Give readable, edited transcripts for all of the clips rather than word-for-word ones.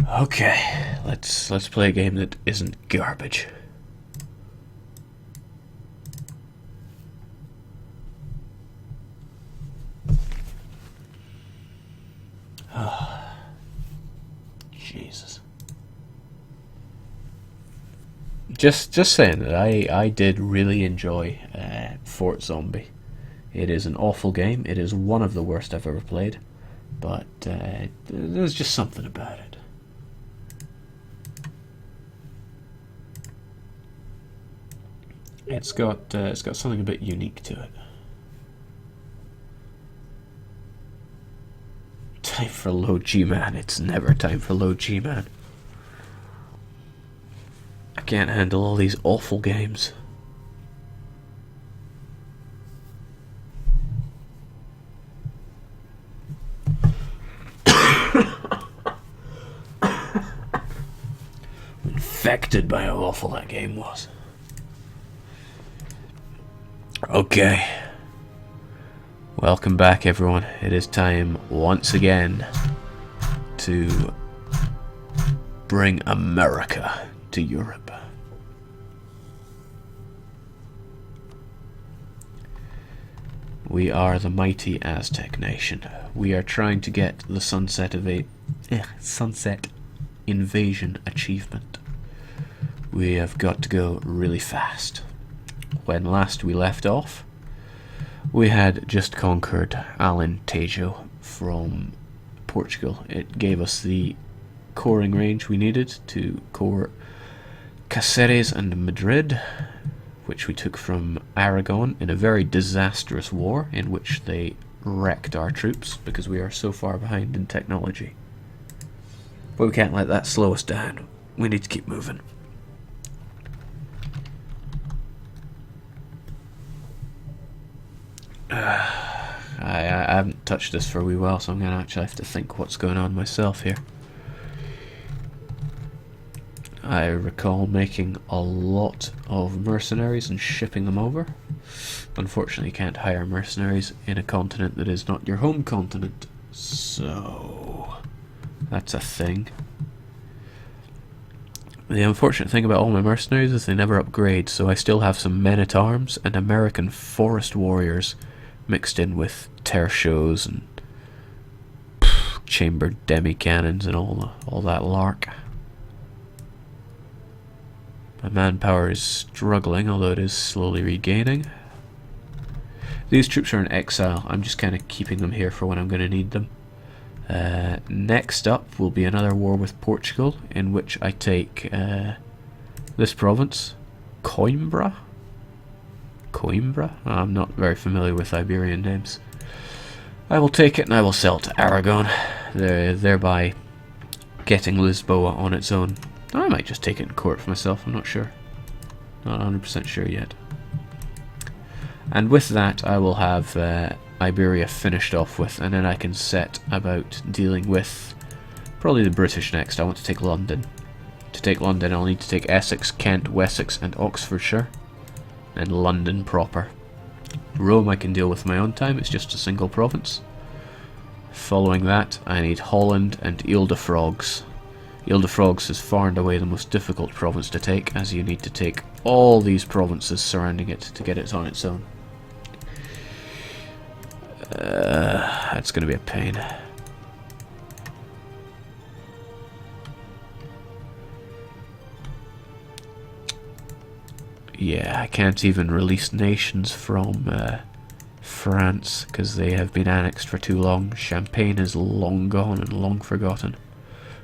Okay, let's play a game that isn't garbage. Jesus. Just saying that I did really enjoy Fort Zombie. It is an awful game. It is one of the worst I've ever played, but there's just something about it. It's got something a bit unique to it. Time for low G-Man. It's never time for low G-Man. I can't handle all these awful games. Infected by how awful that game was. Okay. Welcome back, everyone. It is time once again to bring America to Europe. We are the mighty Aztec nation. We are trying to get the Sunset Invasion achievement. We have got to go really fast. When last we left off, we had just conquered Alentejo from Portugal. It gave us the coring range we needed to core Cáceres and Madrid, which we took from Aragon in a very disastrous war in which they wrecked our troops because we are so far behind in technology. But we can't let that slow us down. We need to keep moving. I haven't touched this for a wee while, so I'm going to actually have to think what's going on myself here. I recall making a lot of mercenaries and shipping them over. Unfortunately, you can't hire mercenaries in a continent that is not your home continent, so that's a thing. The unfortunate thing about all my mercenaries is they never upgrade, so I still have some men-at-arms and American forest warriors mixed in with tertios and chambered demi-cannons and all that lark. My manpower is struggling, although it is slowly regaining. These troops are in exile. I'm just kind of keeping them here for when I'm going to need them. Next up will be another war with Portugal, in which I take this province, Coimbra. Coimbra? I'm not very familiar with Iberian names. I will take it and I will sell it to Aragon, thereby getting Lisboa on its own. I might just take it in court for myself, I'm not sure. Not 100% sure yet. And with that I will have Iberia finished off with, and then I can set about dealing with probably the British next. I want to take London. To take London I'll need to take Essex, Kent, Wessex and Oxfordshire. And London proper. Rome I can deal with my own time, it's just a single province. Following that I need Holland and Ile-de-France. Ile-de-France is far and away the most difficult province to take, as you need to take all these provinces surrounding it to get it on its own. That's going to be a pain. Yeah, I can't even release nations from France because they have been annexed for too long. Champagne is long gone and long forgotten.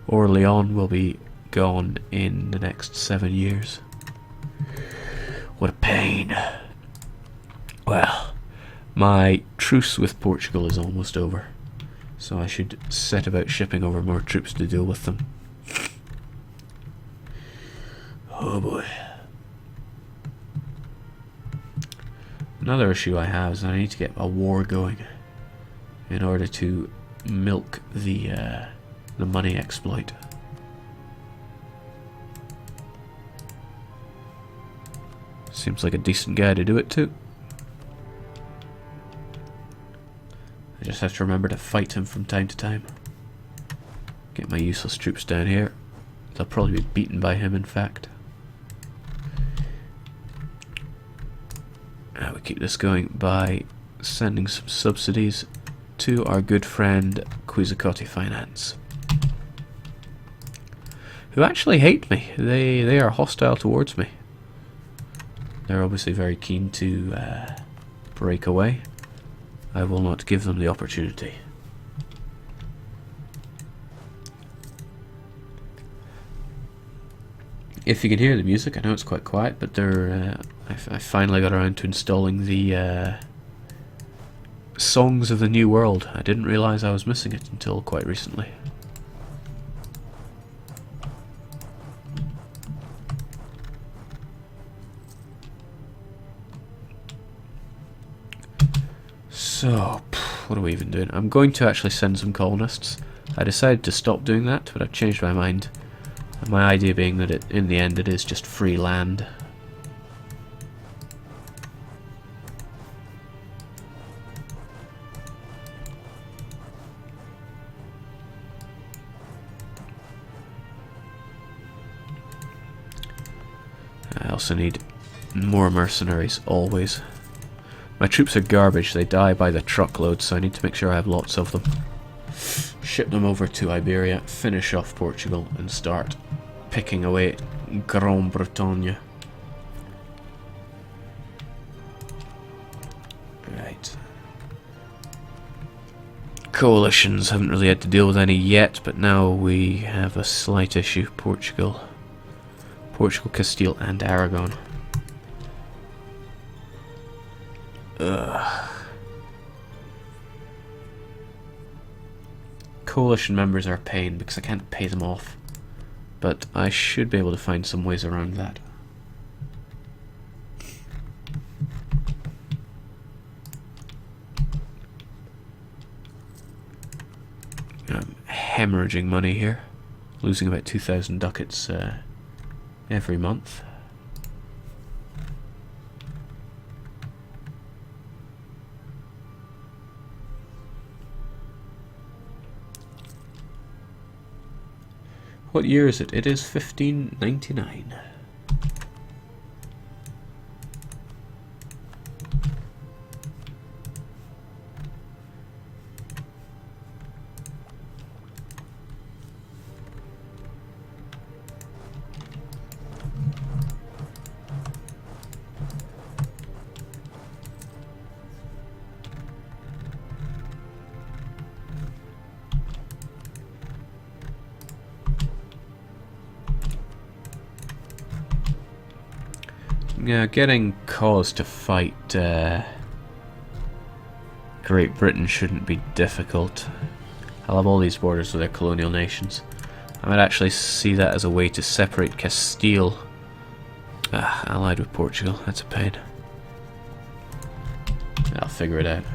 Orléans will be gone in the next 7 years. What a pain. Well, my truce with Portugal is almost over, so I should set about shipping over more troops to deal with them. Oh boy. Another issue I have is I need to get a war going in order to milk the money exploit. Seems like a decent guy to do it to. I just have to remember to fight him from time to time. Get my useless troops down here. They'll probably be beaten by him, in fact. We keep this going by sending some subsidies to our good friend Quizzicotti Finance, who actually hate me. They are hostile towards me. They're obviously very keen to break away. I will not give them the opportunity. If you can hear the music, I know it's quite quiet, but I finally got around to installing the Songs of the New World. I didn't realise I was missing it until quite recently. So, what are we even doing? I'm going to actually send some colonists. I decided to stop doing that, but I've changed my mind. My idea being that in the end it is just free land. I also need more mercenaries, always. My troops are garbage, they die by the truckload, so I need to make sure I have lots of them. Ship them over to Iberia, finish off Portugal, and start picking away at Grand Bretagne. Right. Coalitions, haven't really had to deal with any yet, but now we have a slight issue. Portugal, Castile, and Aragon. Ugh. Coalition members are a pain because I can't pay them off, but I should be able to find some ways around that. I'm hemorrhaging money here, losing about 2,000 ducats every month. What year is it? It is 1599. Yeah, getting cause to fight Great Britain shouldn't be difficult. I'll have all these borders with their colonial nations. I might actually see that as a way to separate Castile. Allied with Portugal, that's a pain. I'll figure it out.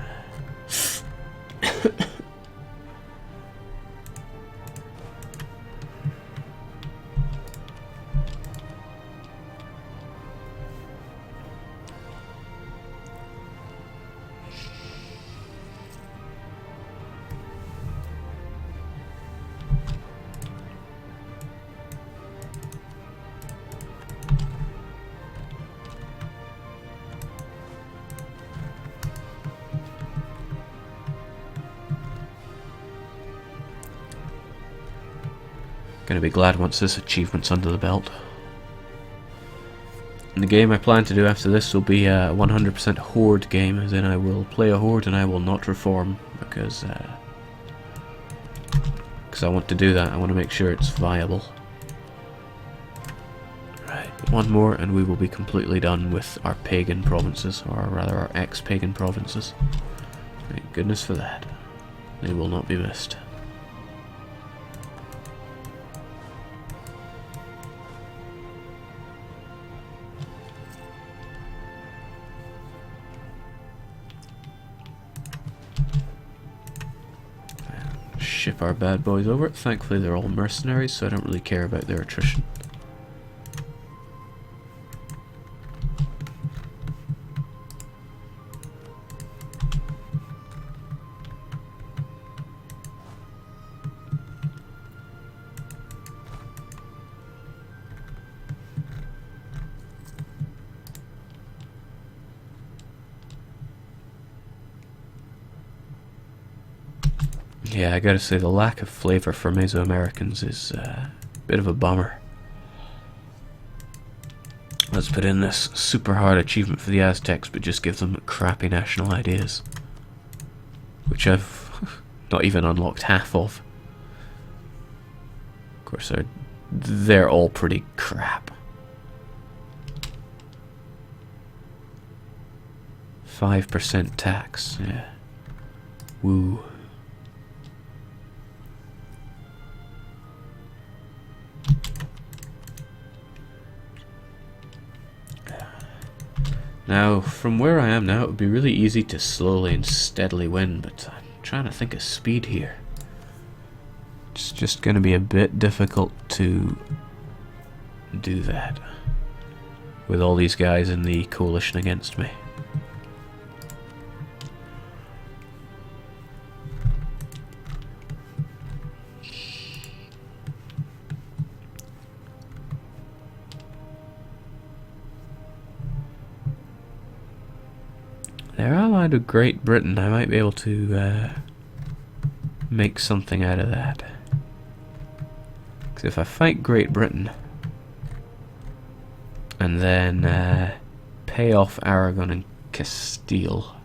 Gonna be glad once this achievement's under the belt. In the game I plan to do after this will be a 100% horde game, as in I will play a horde and I will not reform, because I want to do that. I want to make sure it's viable. Right, one more and we will be completely done with our pagan provinces, or rather our ex-pagan provinces. Thank goodness for that. They will not be missed. Ship our bad boys over. Thankfully they're all mercenaries, so I don't really care about their attrition. Yeah, I gotta say the lack of flavor for Mesoamericans is a bit of a bummer. Let's put in this super hard achievement for the Aztecs, but just give them crappy national ideas. Which I've not even unlocked half of. Of course, they're all pretty crap. 5% tax, yeah. Woo. Now, from where I am now, it would be really easy to slowly and steadily win, but I'm trying to think of speed here. It's just going to be a bit difficult to do that with all these guys in the coalition against me. They're allied with Great Britain. I might be able to make something out of that. Because if I fight Great Britain and then pay off Aragon and Castile,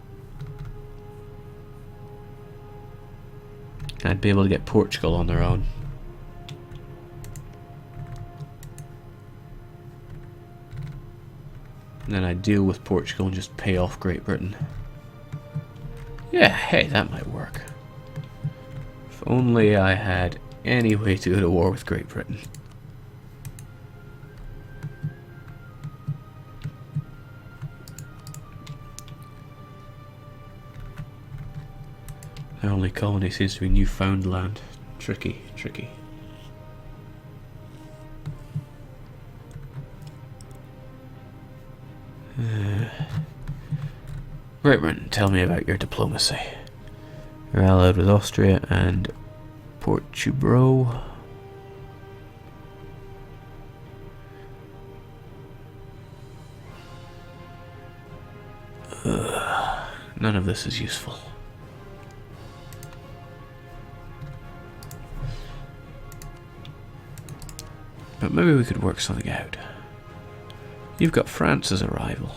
I'd be able to get Portugal on their own. And then I deal with Portugal and just pay off Great Britain. Yeah, hey, that might work. If only I had any way to go to war with Great Britain. Their only colony seems to be Newfoundland. Tricky, tricky. Great Britain, tell me about your diplomacy. You're allied with Austria and Portugal. None of this is useful. But maybe we could work something out. You've got France as a rival.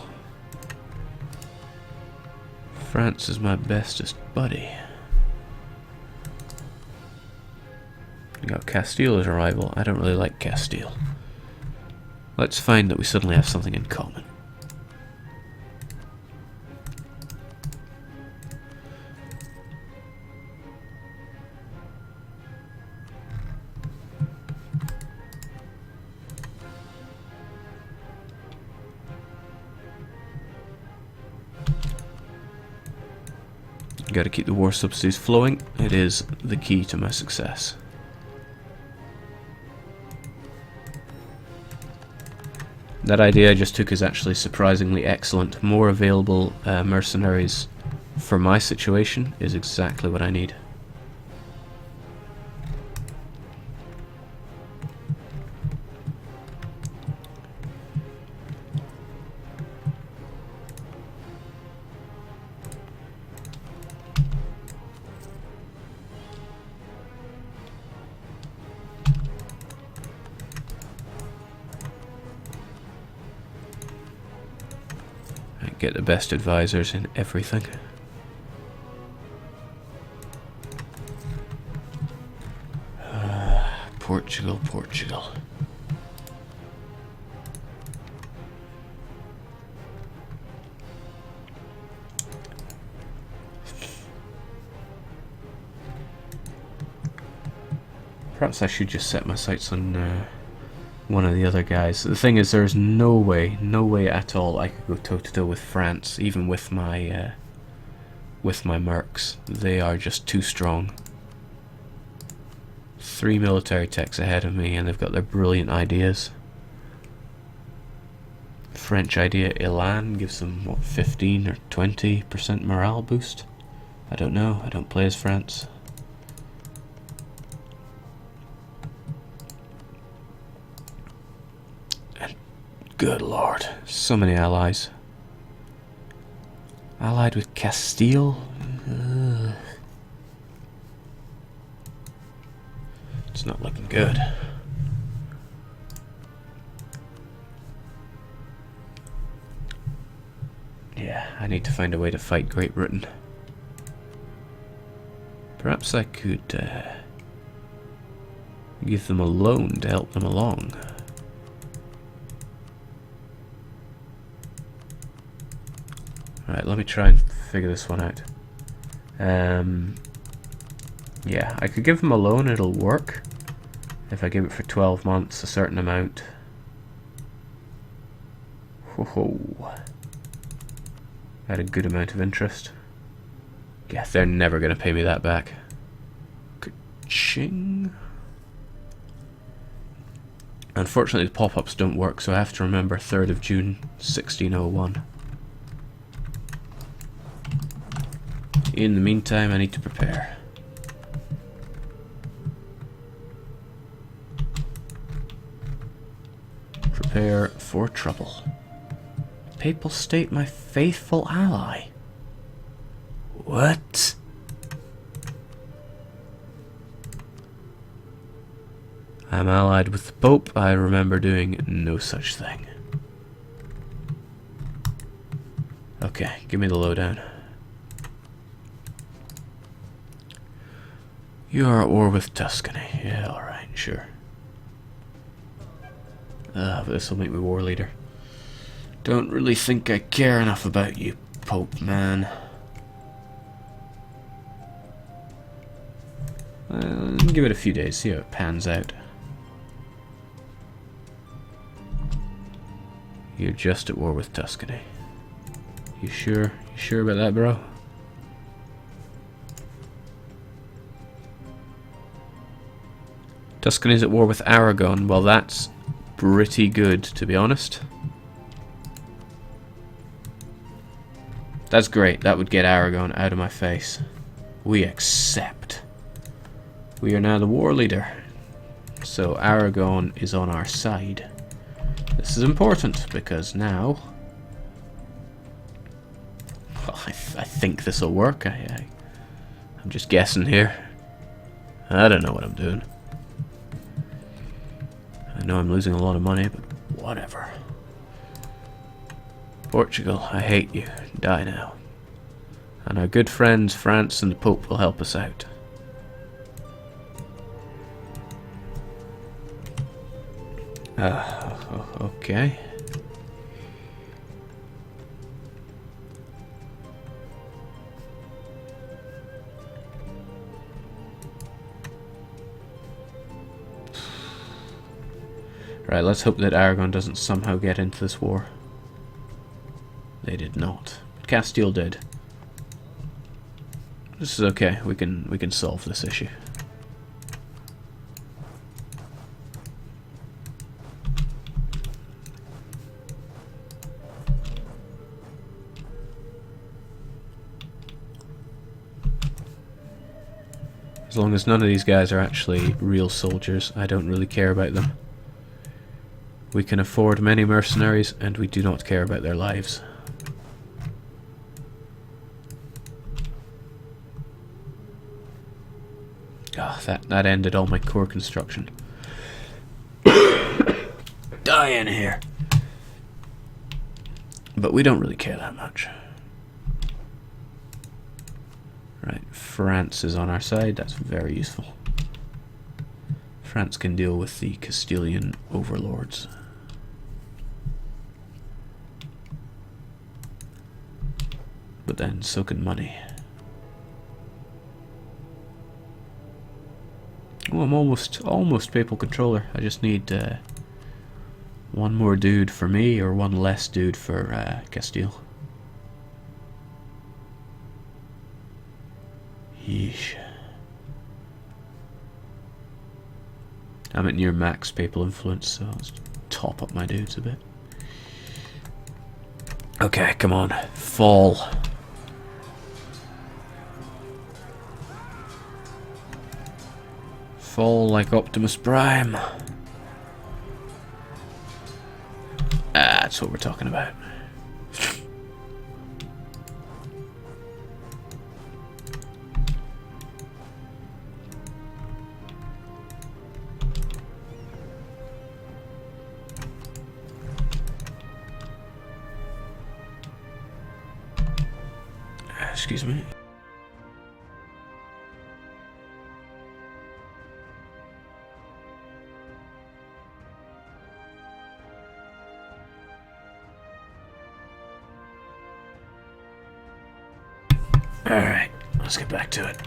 France is my bestest buddy. You got Castile as a rival. I don't really like Castile. Let's find that we suddenly have something in common. Got to keep the war subsidies flowing. It is the key to my success. That idea I just took is actually surprisingly excellent. More available mercenaries for my situation is exactly what I need. Get the best advisors in everything. Portugal, Portugal. Perhaps I should just set my sights on one of the other guys. The thing is, there's no way at all I could go toe to toe with France, even with my mercs. They are just too strong. 3 military techs ahead of me, and they've got their brilliant ideas. French idea Elan gives them what, 15 or 20% morale boost? I don't know. I don't play as France. Good lord, so many allies. Allied with Castile? not looking good. Yeah, I need to find a way to fight Great Britain. Perhaps I could give them a loan to help them along. Alright, let me try and figure this one out. Yeah, I could give them a loan, it'll work. If I give it for 12 months, a certain amount. Ho-ho. At a good amount of interest. Yeah, they're never going to pay me that back. Ka-ching. Unfortunately, the pop-ups don't work, so I have to remember 3rd of June, 1601. In the meantime, I need to prepare. Prepare for trouble. Papal state, my faithful ally. What? I'm allied with the Pope. I remember doing no such thing. Okay, give me the lowdown. You are at war with Tuscany. Yeah, alright, sure. But this will make me war leader. Don't really think I care enough about you, Pope man. Give it a few days, see how it pans out. You're just at war with Tuscany. You sure? You sure about that, bro? Tuscany's at war with Aragon. Well, that's pretty good, to be honest. That's great. That would get Aragon out of my face. We accept. We are now the war leader. So Aragon is on our side. This is important because now... Well, I think this will work. I'm just guessing here. I don't know what I'm doing. I know I'm losing a lot of money, but whatever. Portugal, I hate you. Die now. And our good friends France and the Pope will help us out. Okay. Right, let's hope that Aragon doesn't somehow get into this war. They did not. Castile did. This is okay. We can solve this issue. As long as none of these guys are actually real soldiers, I don't really care about them. We can afford many mercenaries, and we do not care about their lives. Ah, that ended all my core construction. Die in here! But we don't really care that much. Right, France is on our side. That's very useful. France can deal with the Castilian overlords. But then so can money. Oh, I'm almost papal controller. I just need one more dude for me, or one less dude for Castile. Yeesh. I'm at near max papal influence, so let's top up my dudes a bit. Okay, come on. Fall. Fall like Optimus Prime. That's what we're talking about. Excuse me. Alright, let's get back to it.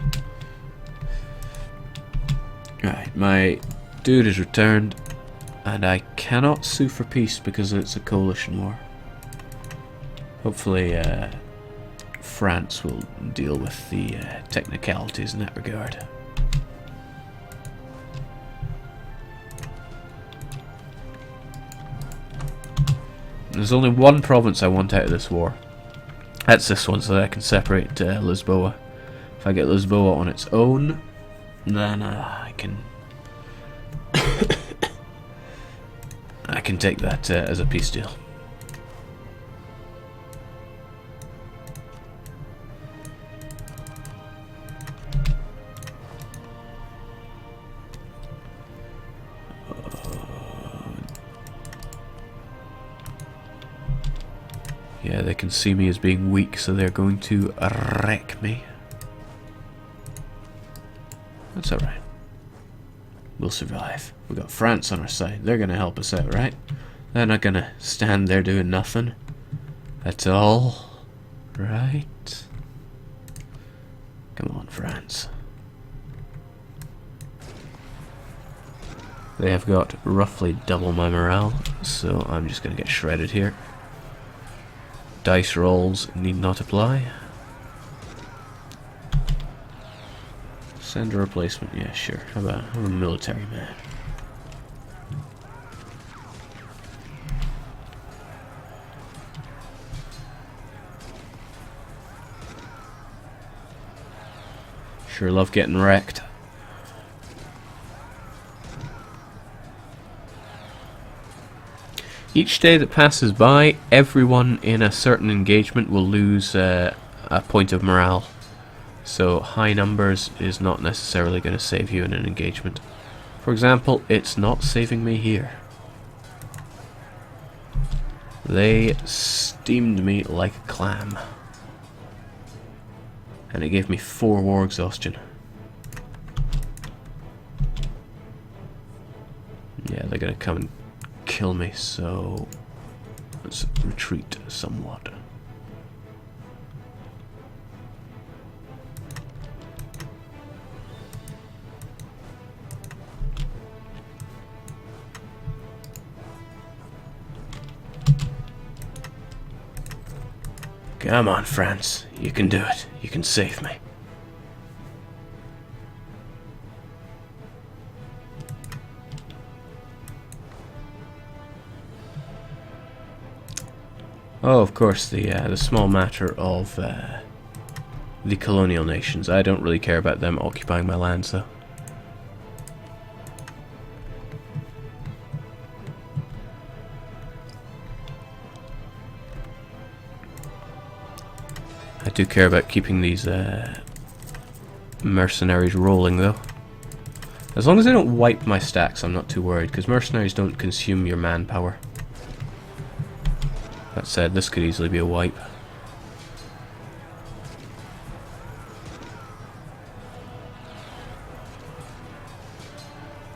Alright, my dude has returned, and I cannot sue for peace because it's a coalition war. Hopefully, France will deal with the technicalities in that regard. There's only one province I want out of this war. That's this one, so that I can separate Lisboa. If I get Lisboa on its own, then I can I can take that as a peace deal. Yeah, they can see me as being weak, so they're going to wreck me. That's alright. We'll survive. We got France on our side. They're gonna help us out, right? They're not gonna stand there doing nothing at all, right? Come on, France. They have got roughly double my morale, so I'm just gonna get shredded here. Dice rolls need not apply. Send a replacement, yeah, sure. How about I'm a military man? Sure love getting wrecked. Each day that passes by, everyone in a certain engagement will lose a point of morale. So high numbers is not necessarily going to save you in an engagement. For example, it's not saving me here. They steamed me like a clam. And it gave me 4 war exhaustion. Yeah, they're going to come and kill me, so let's retreat somewhat. Come on, France. You can do it. You can save me. Oh, of course, the small matter of the colonial nations. I don't really care about them occupying my lands, though. I do care about keeping these mercenaries rolling, though. As long as they don't wipe my stacks, I'm not too worried, because mercenaries don't consume your manpower. That said, this could easily be a wipe.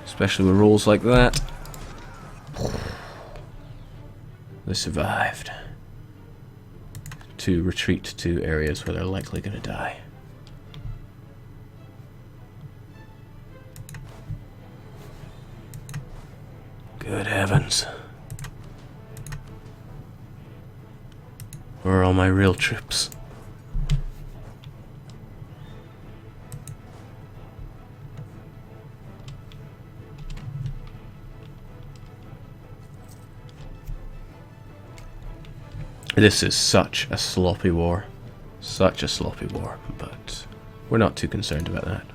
Especially with rolls like that. They survived. To retreat to areas where they're likely going to die. Good heavens. Where are all my real troops? This is such a sloppy war. Such a sloppy war, but we're not too concerned about that.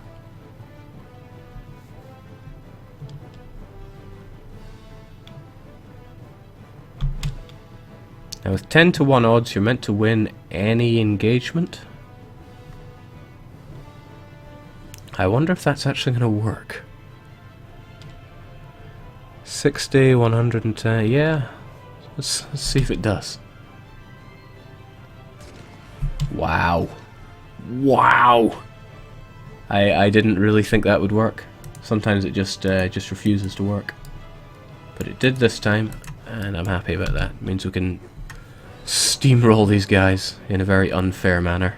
Now with 10 to 1 odds, you're meant to win any engagement. I wonder if that's actually going to work. 60, 110, yeah. Let's see if it does. Wow. Wow! I didn't really think that would work. Sometimes it just refuses to work. But it did this time, and I'm happy about that. It means we can steamroll these guys in a very unfair manner.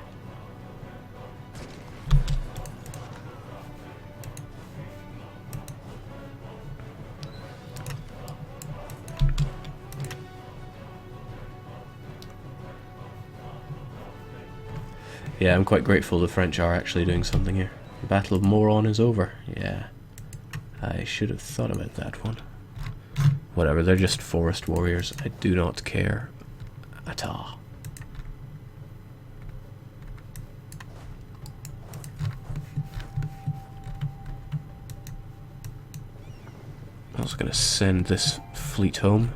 Yeah, I'm quite grateful the French are actually doing something here. The Battle of Moron is over. Yeah. I should have thought about that one. Whatever, they're just forest warriors. I do not care at all. I'm also going to send this fleet home.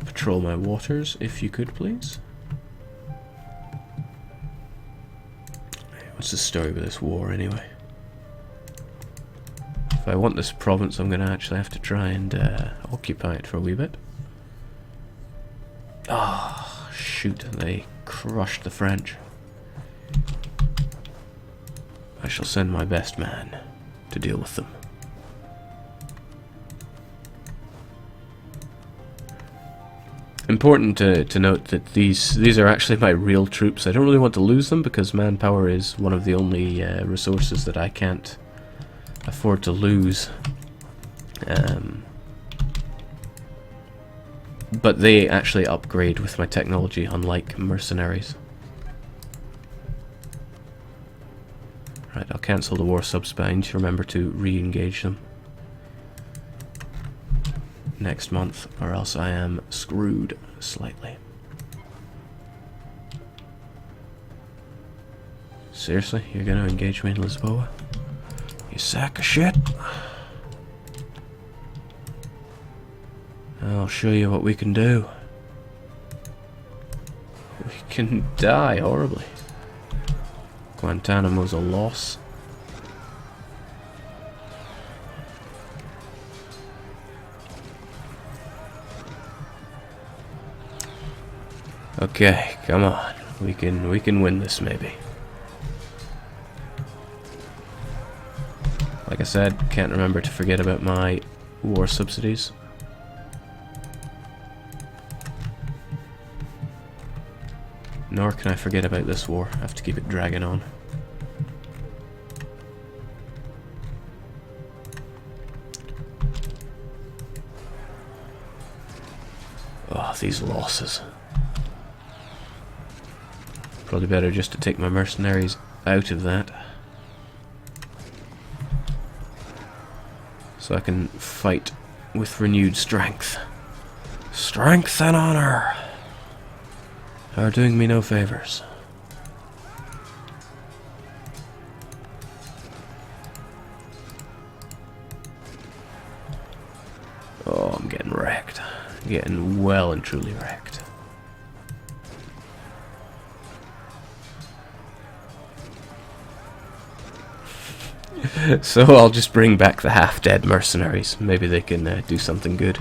Patrol my waters, if you could, please. What's the story with this war, anyway? If I want this province, I'm going to actually have to try and occupy it for a wee bit. Oh, shoot, they crushed the French. I shall send my best man to deal with them. Important to note that these are actually my real troops. I don't really want to lose them because manpower is one of the only resources that I can't afford to lose. But they actually upgrade with my technology, unlike mercenaries. Right, I'll cancel the war subs, but I need to remember to re-engage them next month, or else I am screwed slightly. Seriously? You're gonna engage me in Lisboa? You sack of shit? I'll show you what we can do. We can die horribly. Guantanamo's a loss. Okay, come on. We can win this maybe. Like I said, can't remember to forget about my war subsidies. Nor can I forget about this war. I have to keep it dragging on. Oh, these losses. Probably better just to take my mercenaries out of that, so I can fight with renewed strength. Strength and honor are doing me no favors. Oh, I'm getting wrecked. I'm getting well and truly wrecked. So I'll just bring back the half-dead mercenaries. Maybe they can do something good.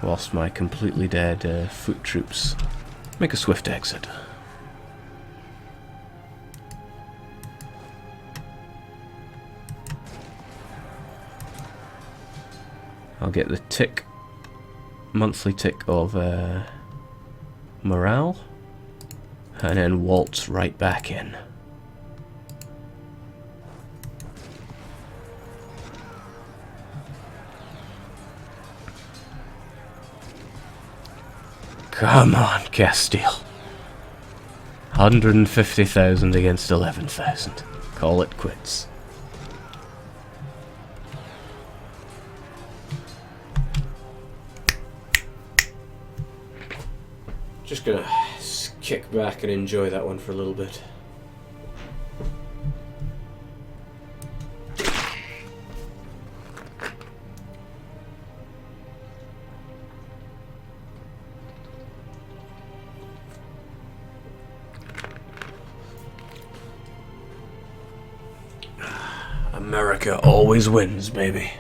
Whilst my completely dead foot troops make a swift exit. I'll get the tick, monthly tick of morale, and then waltz right back in. Come on, Castile. 150,000 against 11,000. Call it quits. Just gonna kick back and enjoy that one for a little bit. America always wins, baby.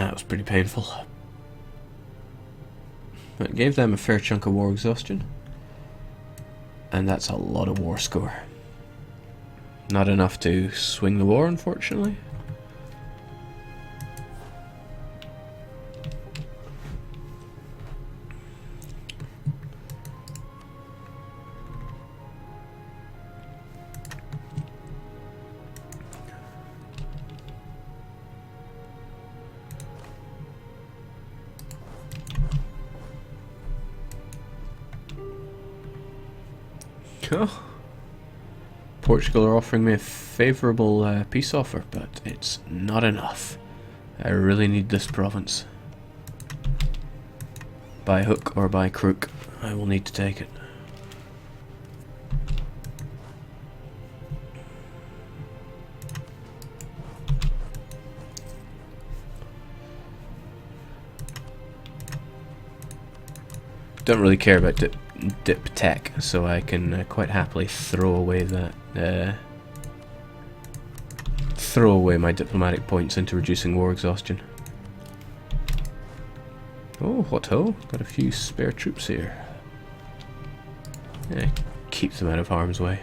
Yeah, it was pretty painful. It gave them a fair chunk of war exhaustion. And that's a lot of war score. Not enough to swing the war, unfortunately. Oh. Portugal are offering me a favourable peace offer, but it's not enough. I really need this province. By hook or by crook, I will need to take it. Don't really care about dip tech, so I can quite happily throw away that. Throw away my diplomatic points into reducing war exhaustion. Oh, what ho? Got a few spare troops here. Yeah, keep them out of harm's way.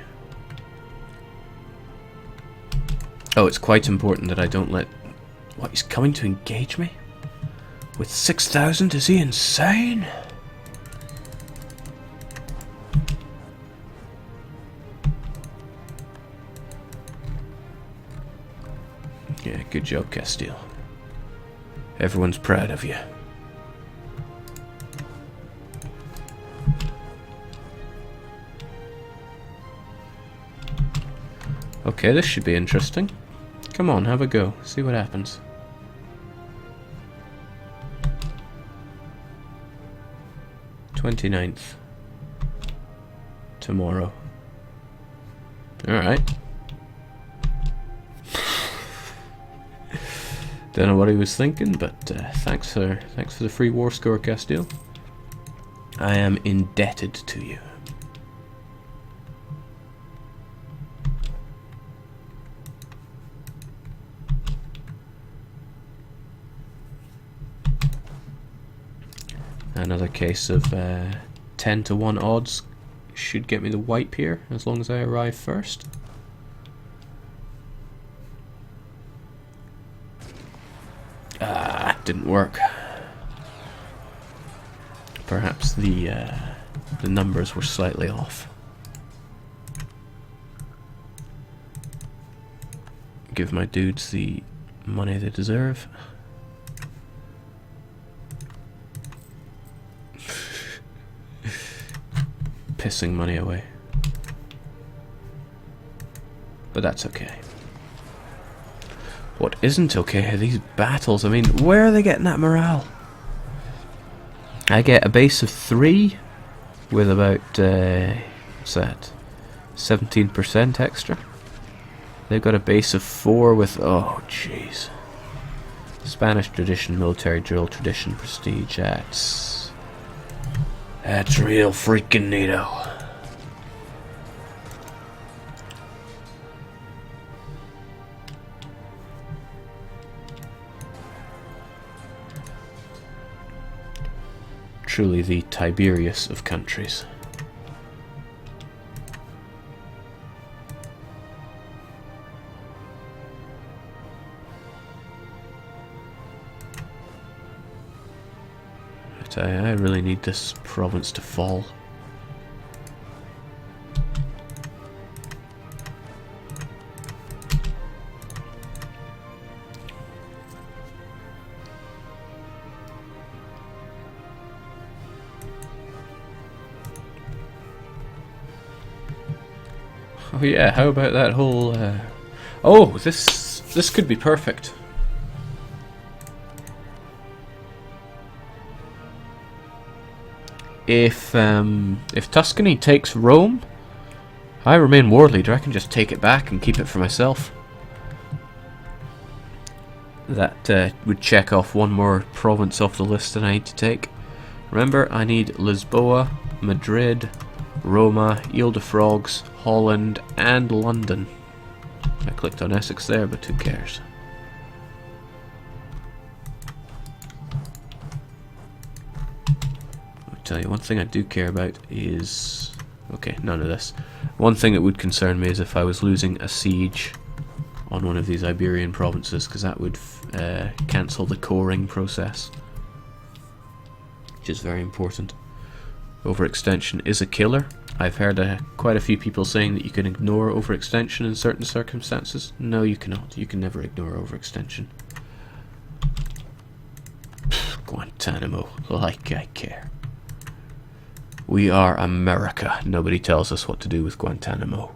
Oh, it's quite important that I don't let... What, he's coming to engage me? With 6,000? Is he insane? Yeah, good job, Castile. Everyone's proud of you. Okay, this should be interesting. Come on, have a go. See what happens. "29th. Tomorrow." Alright. Don't know what he was thinking, but thanks for the free war score, Castile. I am indebted to you. Another case of 10 to 1 odds should get me the wipe here, as long as I arrive first. Didn't work. Perhaps the numbers were slightly off. Give my dudes the money they deserve. Pissing money away. But that's okay. What isn't okay are these battles. I mean, where are they getting that morale? I get a base of 3 with about, what's that? 17% extra. They've got a base of 4 with, oh jeez. Spanish tradition, military drill, tradition, prestige. That's real freaking neato. Truly the Tiberius of countries. But I really need this province to fall. Oh yeah, how about that whole... Oh, this could be perfect. If Tuscany takes Rome, I remain war leader. I can just take it back and keep it for myself. That would check off one more province off the list that I need to take. Remember, I need Lisboa, Madrid, Roma, Ile de Frogs, Holland, and London. I clicked on Essex there, but who cares? tell you, one thing I do care about is... Okay, none of this. One thing that would concern me is if I was losing a siege on one of these Iberian provinces, because that would cancel the coring process, which is very important. Overextension is a killer. I've heard quite a few people saying that you can ignore overextension in certain circumstances. No, you cannot. You can never ignore overextension. Guantanamo, like I care. We are America. Nobody tells us what to do with Guantanamo.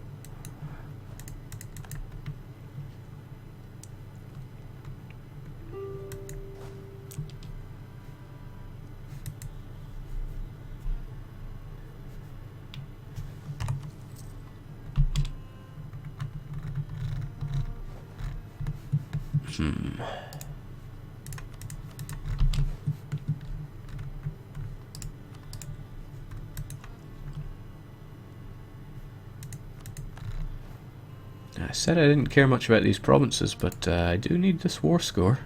I said I didn't care much about these provinces, but I do need this war score.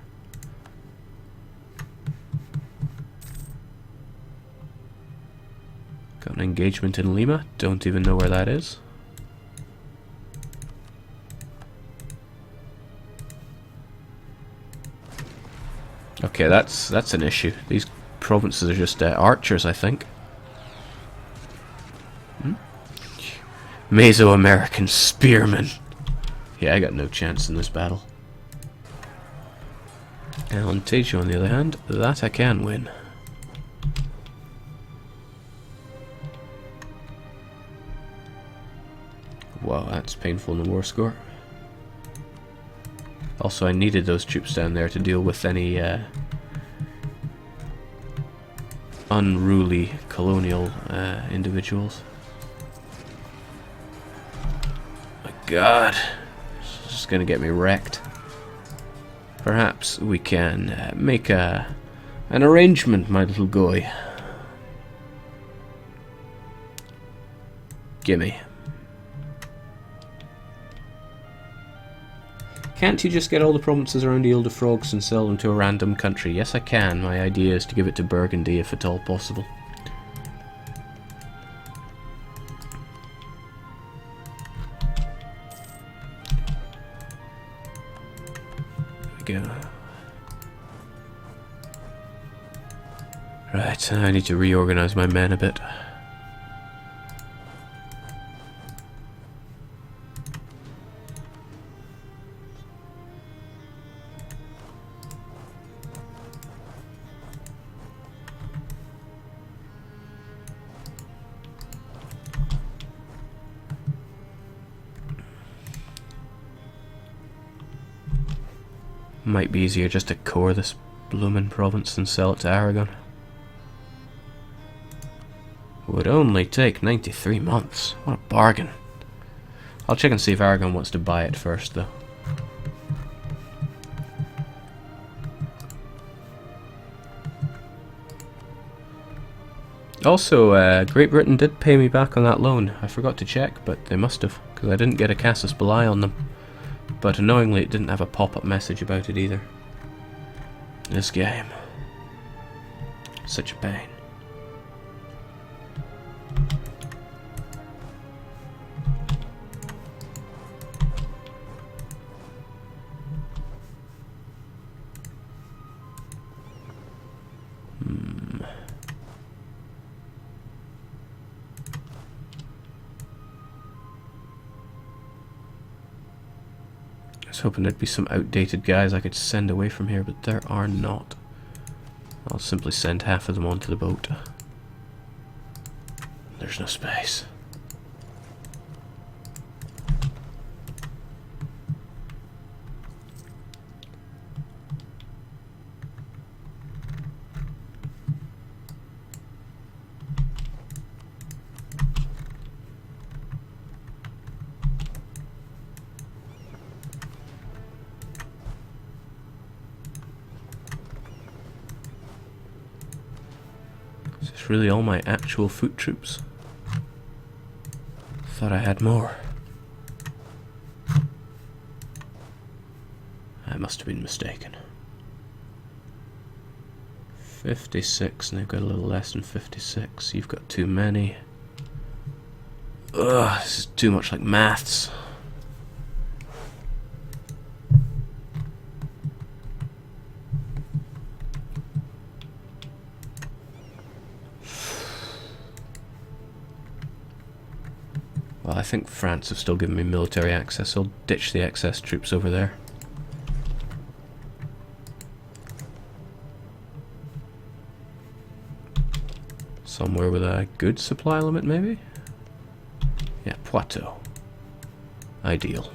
Got an engagement in Lima, don't even know where that is. Okay, that's an issue. These provinces are just archers, I think. Mesoamerican spearmen. Yeah, I got no chance in this battle. Alentejo, on the other hand, that I can win. Wow, that's painful in the war score. Also, I needed those troops down there to deal with any unruly colonial individuals. My God, it's just gonna get me wrecked. Perhaps we can make an arrangement, my little goy. Gimme. Can't you just get all the provinces around the Ile de Frogs and sell them to a random country? Yes, I can. My idea is to give it to Burgundy if at all possible. There we go. Right, I need to reorganize my men a bit. Might be easier just to core this bloomin' province than sell it to Aragon. Would only take 93 months. What a bargain. I'll check and see if Aragon wants to buy it first, though. Also, Great Britain did pay me back on that loan. I forgot to check, but they must have, because I didn't get a casus belli on them. But annoyingly, it didn't have a pop-up message about it either. This game. Such a pain. I was hoping there'd be some outdated guys I could send away from here, but there are not. I'll simply send half of them onto the boat. There's no space. Is this really all my actual foot troops? Thought I had more. I must have been mistaken. 56, and they've got a little less than 56. You've got too many. Ugh, this is too much like maths. Well, I think France have still given me military access, so I'll ditch the excess troops over there. Somewhere with a good supply limit, maybe? Yeah, Poitou. Ideal.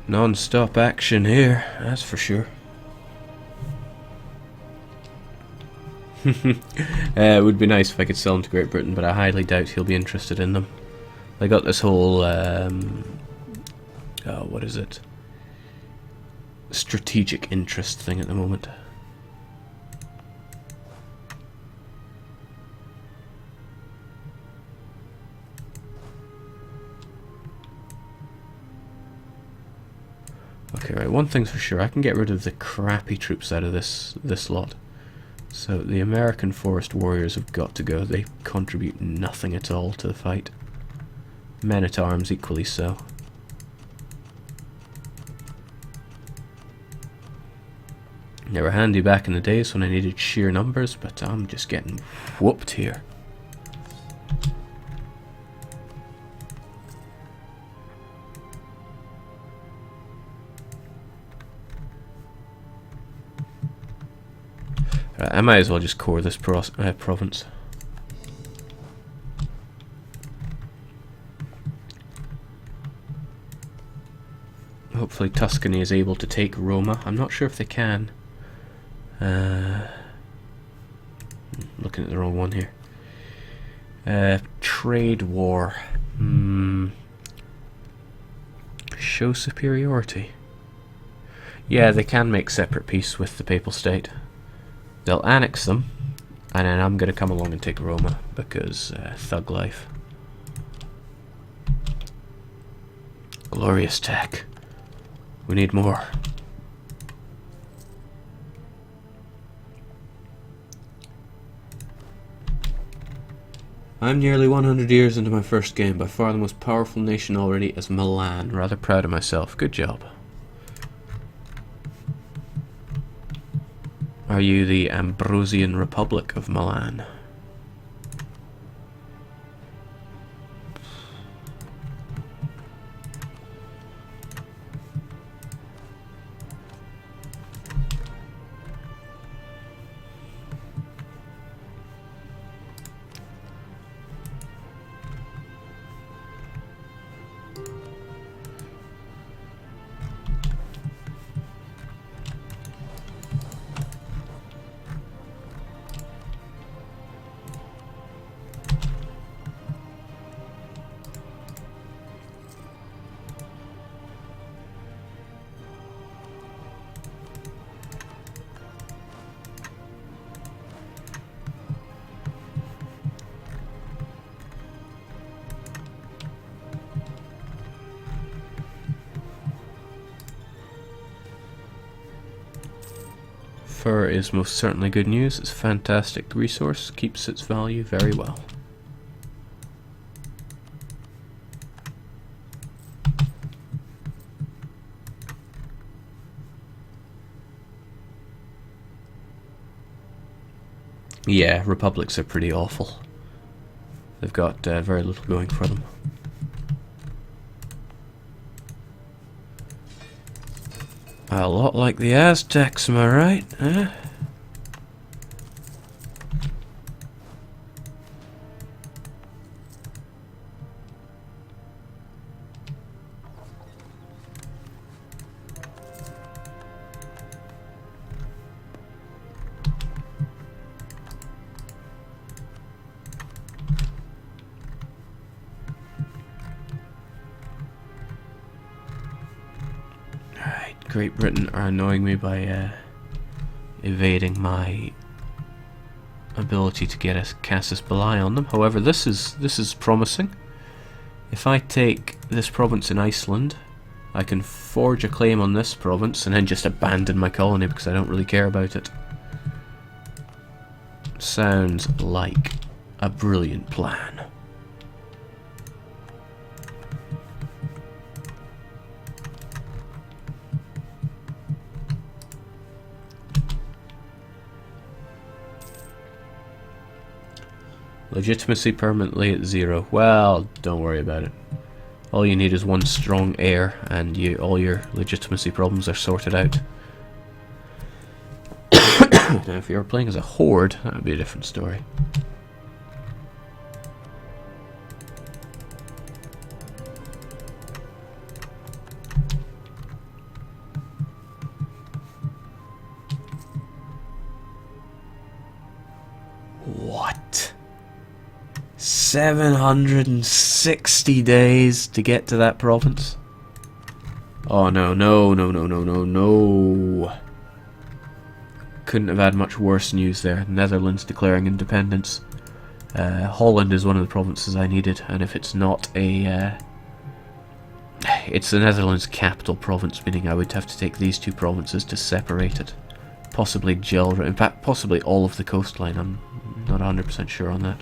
Non-stop action here, that's for sure. It would be nice if I could sell them to Great Britain, but I highly doubt he'll be interested in them. They got this whole, what is it? Strategic interest thing at the moment. Okay, right, one thing's for sure, I can get rid of the crappy troops out of this lot. So the American Forest Warriors have got to go. They contribute nothing at all to the fight. Men-at-arms equally so. They were handy back in the days when I needed sheer numbers, but I'm just getting whooped here. Right, I might as well just core this province. Hopefully Tuscany is able to take Roma. I'm not sure if they can. Looking at the wrong one here. Trade war. Show superiority. Yeah, they can make separate peace with the Papal State. They'll annex them, and then I'm going to come along and take Roma, because thug life. Glorious tech. We need more. I'm nearly 100 years into my first game, by far the most powerful nation already is Milan. Rather proud of myself. Good job. Are you the Ambrosian Republic of Milan? Fur is most certainly good news. It's a fantastic resource, keeps its value very well. Yeah, republics are pretty awful. They've got very little going for them. A lot like the Aztecs, am I right? Great Britain are annoying me by evading my ability to get a casus belli on them. However, this is promising. If I take this province in Iceland, I can forge a claim on this province and then just abandon my colony because I don't really care about it. Sounds like a brilliant plan. Legitimacy permanently at 0. Well, don't worry about it. All you need is one strong heir and all your legitimacy problems are sorted out. Now if you were playing as a horde, that would be a different story. What? 760 days to get to that province? Oh no, no, no, no, no, no, no. Couldn't have had much worse news there. Netherlands declaring independence. Holland is one of the provinces I needed, and if it's not a... it's the Netherlands capital province, meaning I would have to take these two provinces to separate it. Possibly gel... in fact, possibly all of the coastline. I'm not 100% sure on that.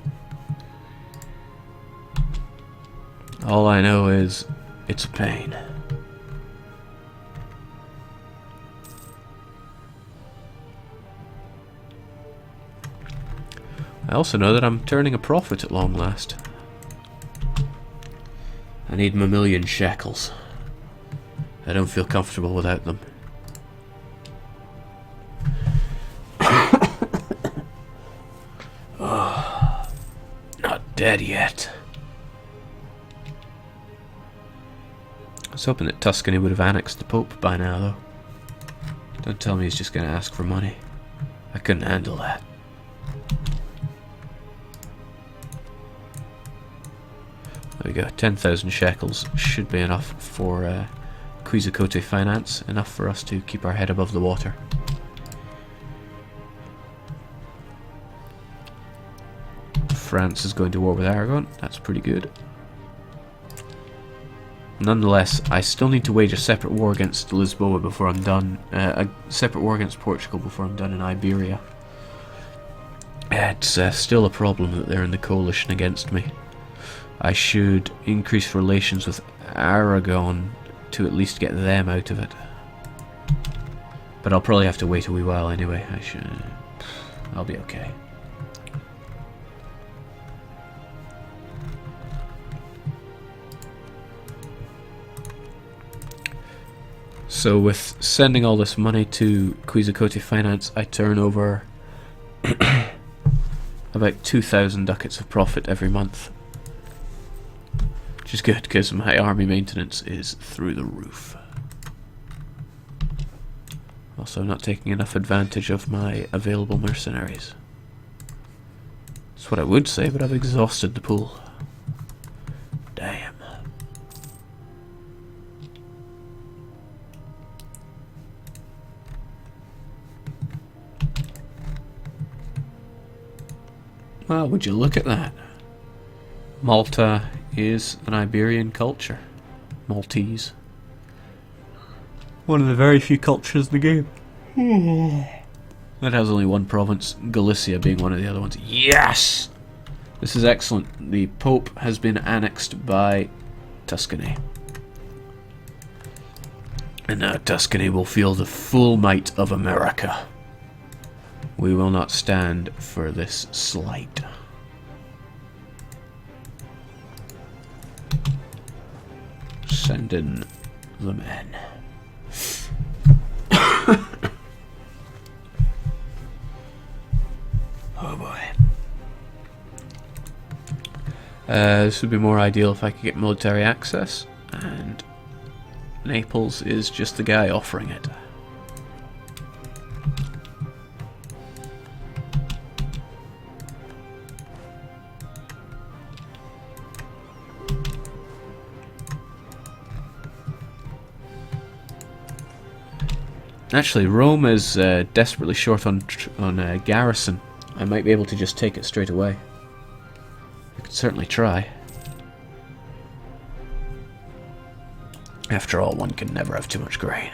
All I know is it's a pain. I also know that I'm turning a profit at long last. I need my 1,000,000 shekels. I don't feel comfortable without them. Oh, not dead yet. I was hoping that Tuscany would have annexed the Pope by now, though. Don't tell me he's just going to ask for money. I couldn't handle that. There we go, 10,000 shekels should be enough for Quizzicote finance, enough for us to keep our head above the water. France is going to war with Aragon, that's pretty good. Nonetheless, I still need to wage a separate war against Lisboa before I'm done, a separate war against Portugal before I'm done in Iberia. It's still a problem that they're in the coalition against me. I should increase relations with Aragon to at least get them out of it. But I'll probably have to wait a wee while anyway. I'll be okay. So with sending all this money to Quizzicote Finance, I turn over about 2,000 ducats of profit every month. Which is good, because my army maintenance is through the roof. Also, not taking enough advantage of my available mercenaries. That's what I would say, but I've exhausted the pool. Damn. Well, would you look at that? Malta is an Iberian culture. Maltese. One of the very few cultures in the game. That has only one province, Galicia being one of the other ones. Yes! This is excellent. The Pope has been annexed by Tuscany. And now Tuscany will feel the full might of America. We will not stand for this slight. Send in the men. Oh boy. This would be more ideal if I could get military access, and Naples is just the guy offering it. Actually, Rome is desperately short on garrison. I might be able to just take it straight away. I could certainly try. After all, one can never have too much grain.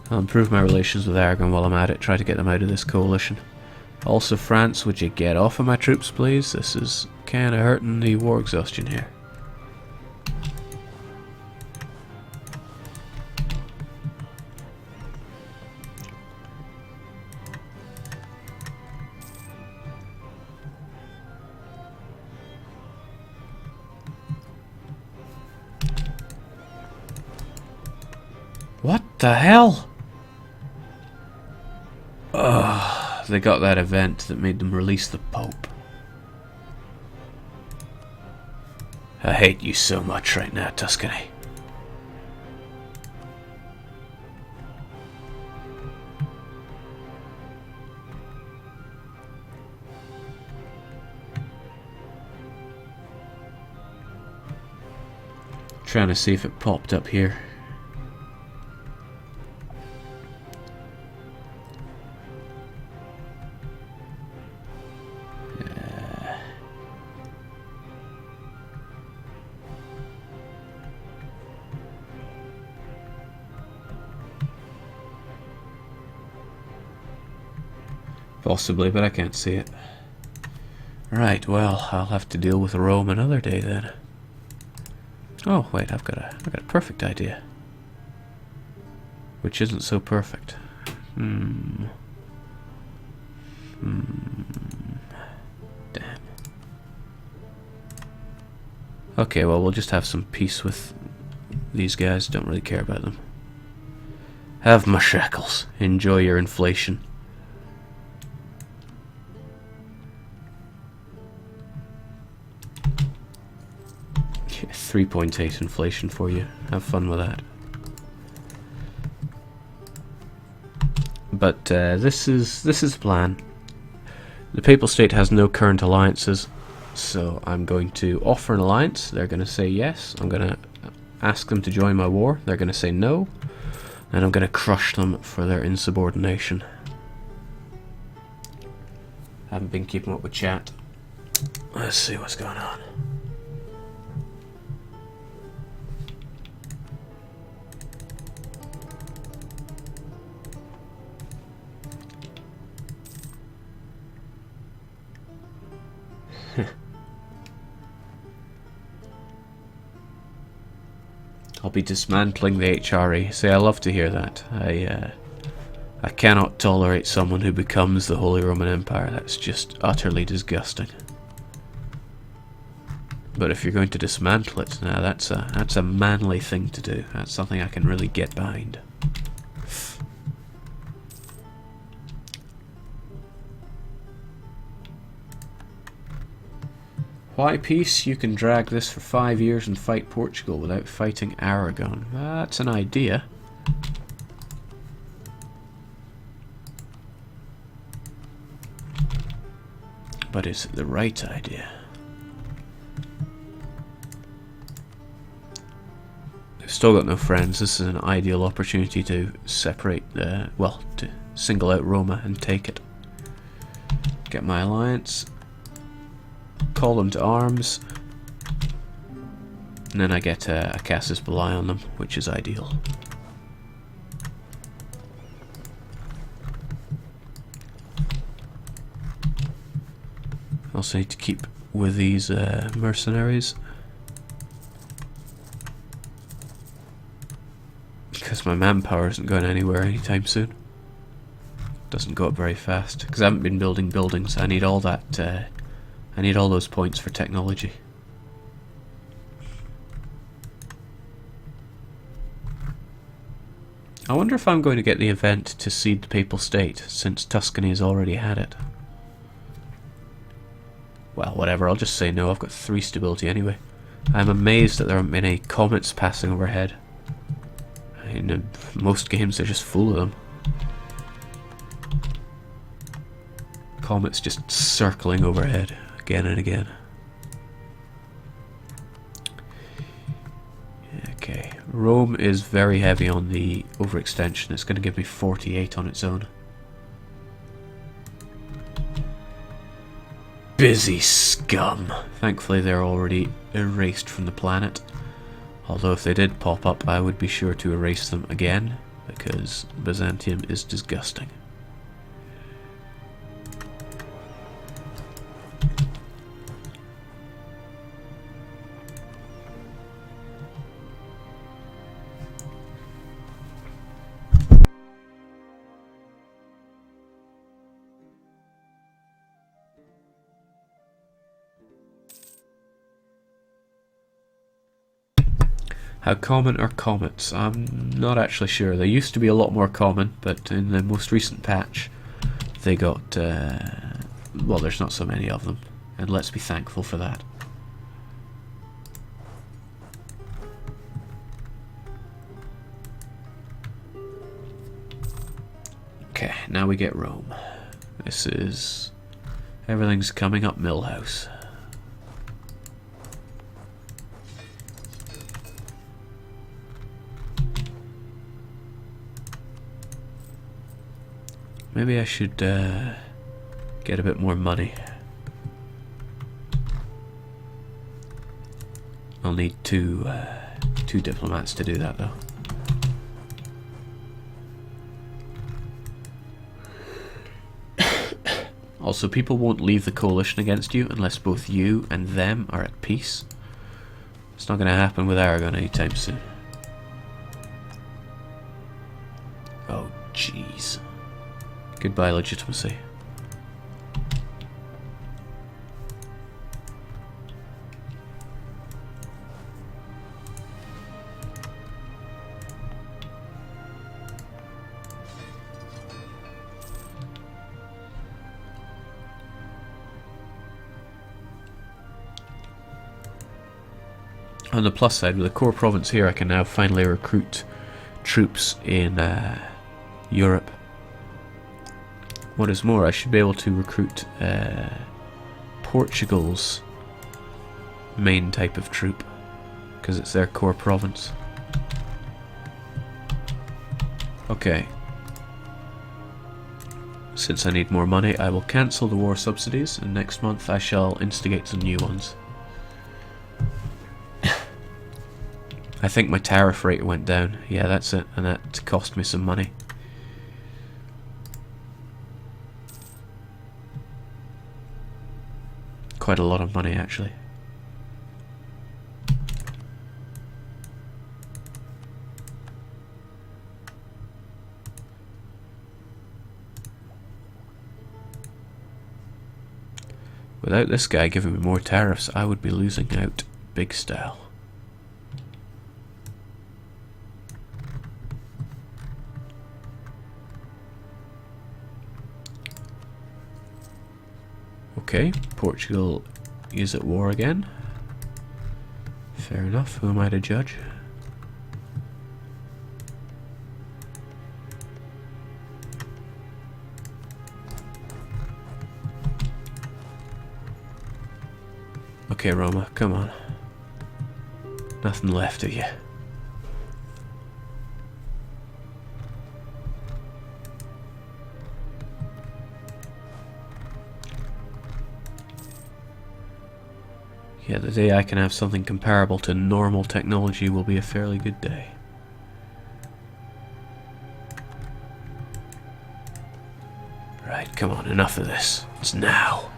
I'll improve my relations with Aragon while I'm at it, try to get them out of this coalition. Also, France, would you get off of my troops, please? This is kind of hurting the war exhaustion here. What the hell? Ugh, they got that event that made them release the Pope. I hate you so much right now, Tuscany. Trying to see if it popped up here. Possibly, but I can't see it. Right, well, I'll have to deal with Rome another day then. Oh, wait, I've got a perfect idea. Which isn't so perfect. Damn. Okay, well, we'll just have some peace with these guys. Don't really care about them. Have my shackles. Enjoy your inflation. 3.8 inflation for you. Have fun with that. But this is the plan. The Papal State has no current alliances, so I'm going to offer an alliance. They're going to say yes. I'm going to ask them to join my war. They're going to say no, and I'm going to crush them for their insubordination. Haven't been keeping up with chat. Let's see what's going on. I'll be dismantling the HRE. See, I love to hear that. I cannot tolerate someone who becomes the Holy Roman Empire. That's just utterly disgusting. But if you're going to dismantle it, now that's a manly thing to do. That's something I can really get behind. Why peace? You can drag this for 5 years and fight Portugal without fighting Aragon. That's an idea. But is it the right idea? They've still got no friends. This is an ideal opportunity to separate, well, to single out Roma and take it. Get my alliance. Call them to arms, and then I get a Casus Belli on them, which is ideal. Also need to keep with these mercenaries, because my manpower isn't going anywhere anytime soon. Doesn't go up very fast, because I haven't been building buildings. I need all that. I need all those points for technology. I wonder if I'm going to get the event to cede the Papal State, since Tuscany has already had it. Well, whatever, I'll just say no. I've got 3 stability anyway. I'm amazed that there haven't been any comets passing overhead. In most games they're just full of them. Comets just circling overhead. Again and again. Okay, Rome is very heavy on the overextension. It's going to give me 48 on its own. Busy scum. Thankfully they're already erased from the planet. Although if they did pop up, I would be sure to erase them again, because Byzantium is disgusting. How common are comets? I'm not actually sure. They used to be a lot more common, but in the most recent patch they got, well, there's not so many of them, and let's be thankful for that. Okay, now we get Rome. This is... everything's coming up Millhouse. Maybe I should get a bit more money. I'll need two diplomats to do that, though. Also, people won't leave the coalition against you unless both you and them are at peace. It's not going to happen with Aragon anytime soon. Oh, jeez. Goodbye, legitimacy. On the plus side, with the core province here, I can now finally recruit troops in Europe. What is more, I should be able to recruit Portugal's main type of troop, because it's their core province. Okay. Since I need more money, I will cancel the war subsidies, and next month I shall instigate some new ones. I think my tariff rate went down. Yeah, that's it, and that cost me some money. Quite a lot of money, actually. Without this guy giving me more tariffs, I would be losing out big style. Okay, Portugal is at war again. Fair enough, who am I to judge? Okay, Roma, come on. Nothing left of you. Yeah, the day I can have something comparable to normal technology will be a fairly good day. Right, come on, enough of this. It's now.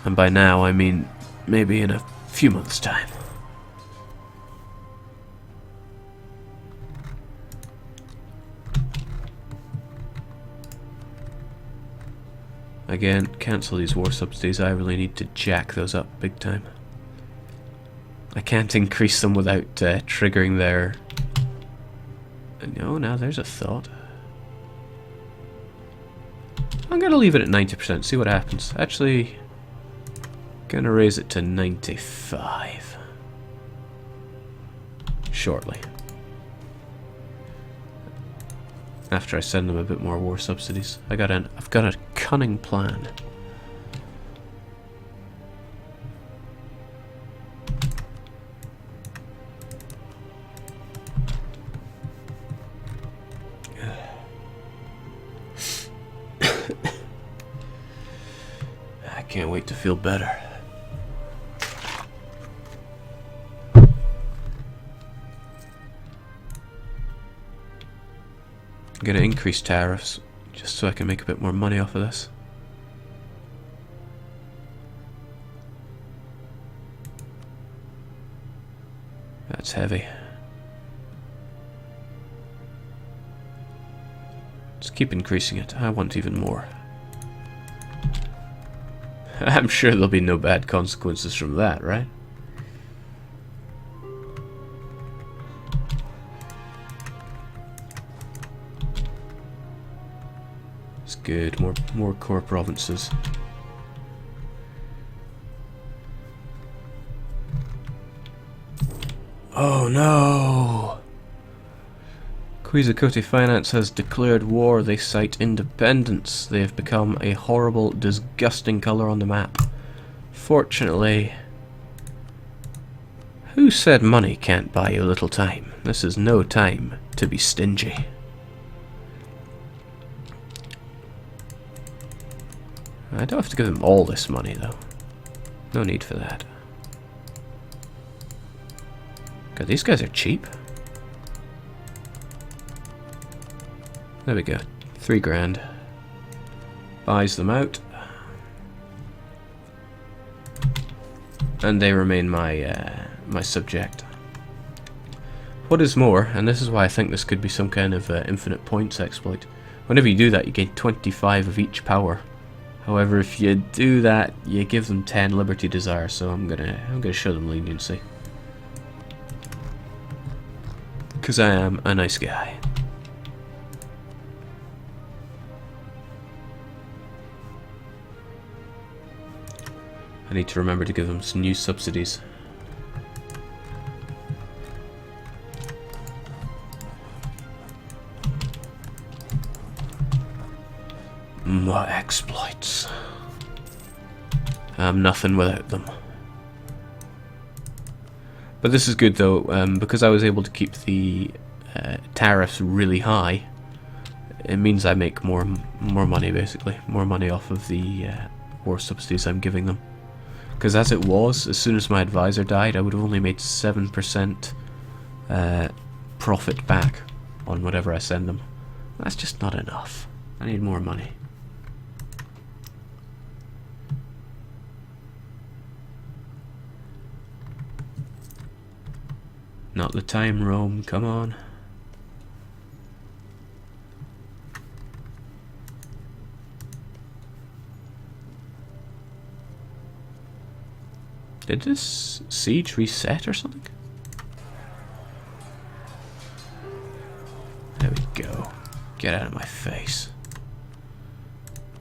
And by now, I mean maybe in a few months' time. Again, cancel these war subsidies. I really need to jack those up big time. I can't increase them without triggering their... No, now there's a thought. I'm going to leave it at 90%, see what happens. Actually, going to raise it to 95. Shortly. After I send them a bit more war subsidies. I've got a cunning plan. can't wait to feel better. I'm gonna increase tariffs just so I can make a bit more money off of this. That's heavy. Just keep increasing it. I want even more. I'm sure there'll be no bad consequences from that, right? It's good. More core provinces. Oh no! Quetzalcoatl Finance has declared war. They cite independence. They have become a horrible, disgusting colour on the map. Fortunately... Who said money can't buy you a little time? This is no time to be stingy. I don't have to give them all this money, though. No need for that. God, these guys are cheap. There we go. 3 grand. Buys them out. And they remain my my subject. What is more, and this is why I think this could be some kind of infinite points exploit. Whenever you do that, you gain 25 of each power. However, if you do that, you give them 10 liberty desire. So I'm gonna show them leniency, because I am a nice guy. I need to remember to give them some new subsidies. My exploits. I'm nothing without them. But this is good though, because I was able to keep the tariffs really high. It means I make more money, basically. More money off of the war subsidies I'm giving them. Because as it was, as soon as my advisor died, I would have only made 7% profit back on whatever I send them. That's just not enough. I need more money. Not the time, Rome. Come on. Did this siege reset or something? There we go. Get out of my face.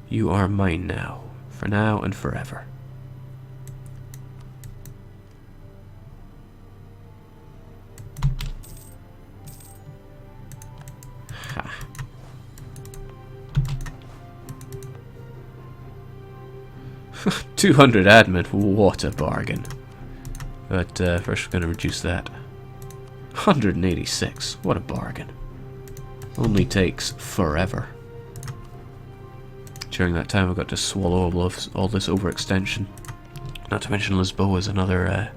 You are mine now. For now and forever. Ha. 200 admin, what a bargain. But first we're going to reduce that. 186, what a bargain. Only takes forever. During that time I've got to swallow all this overextension. Not to mention Lisboa is another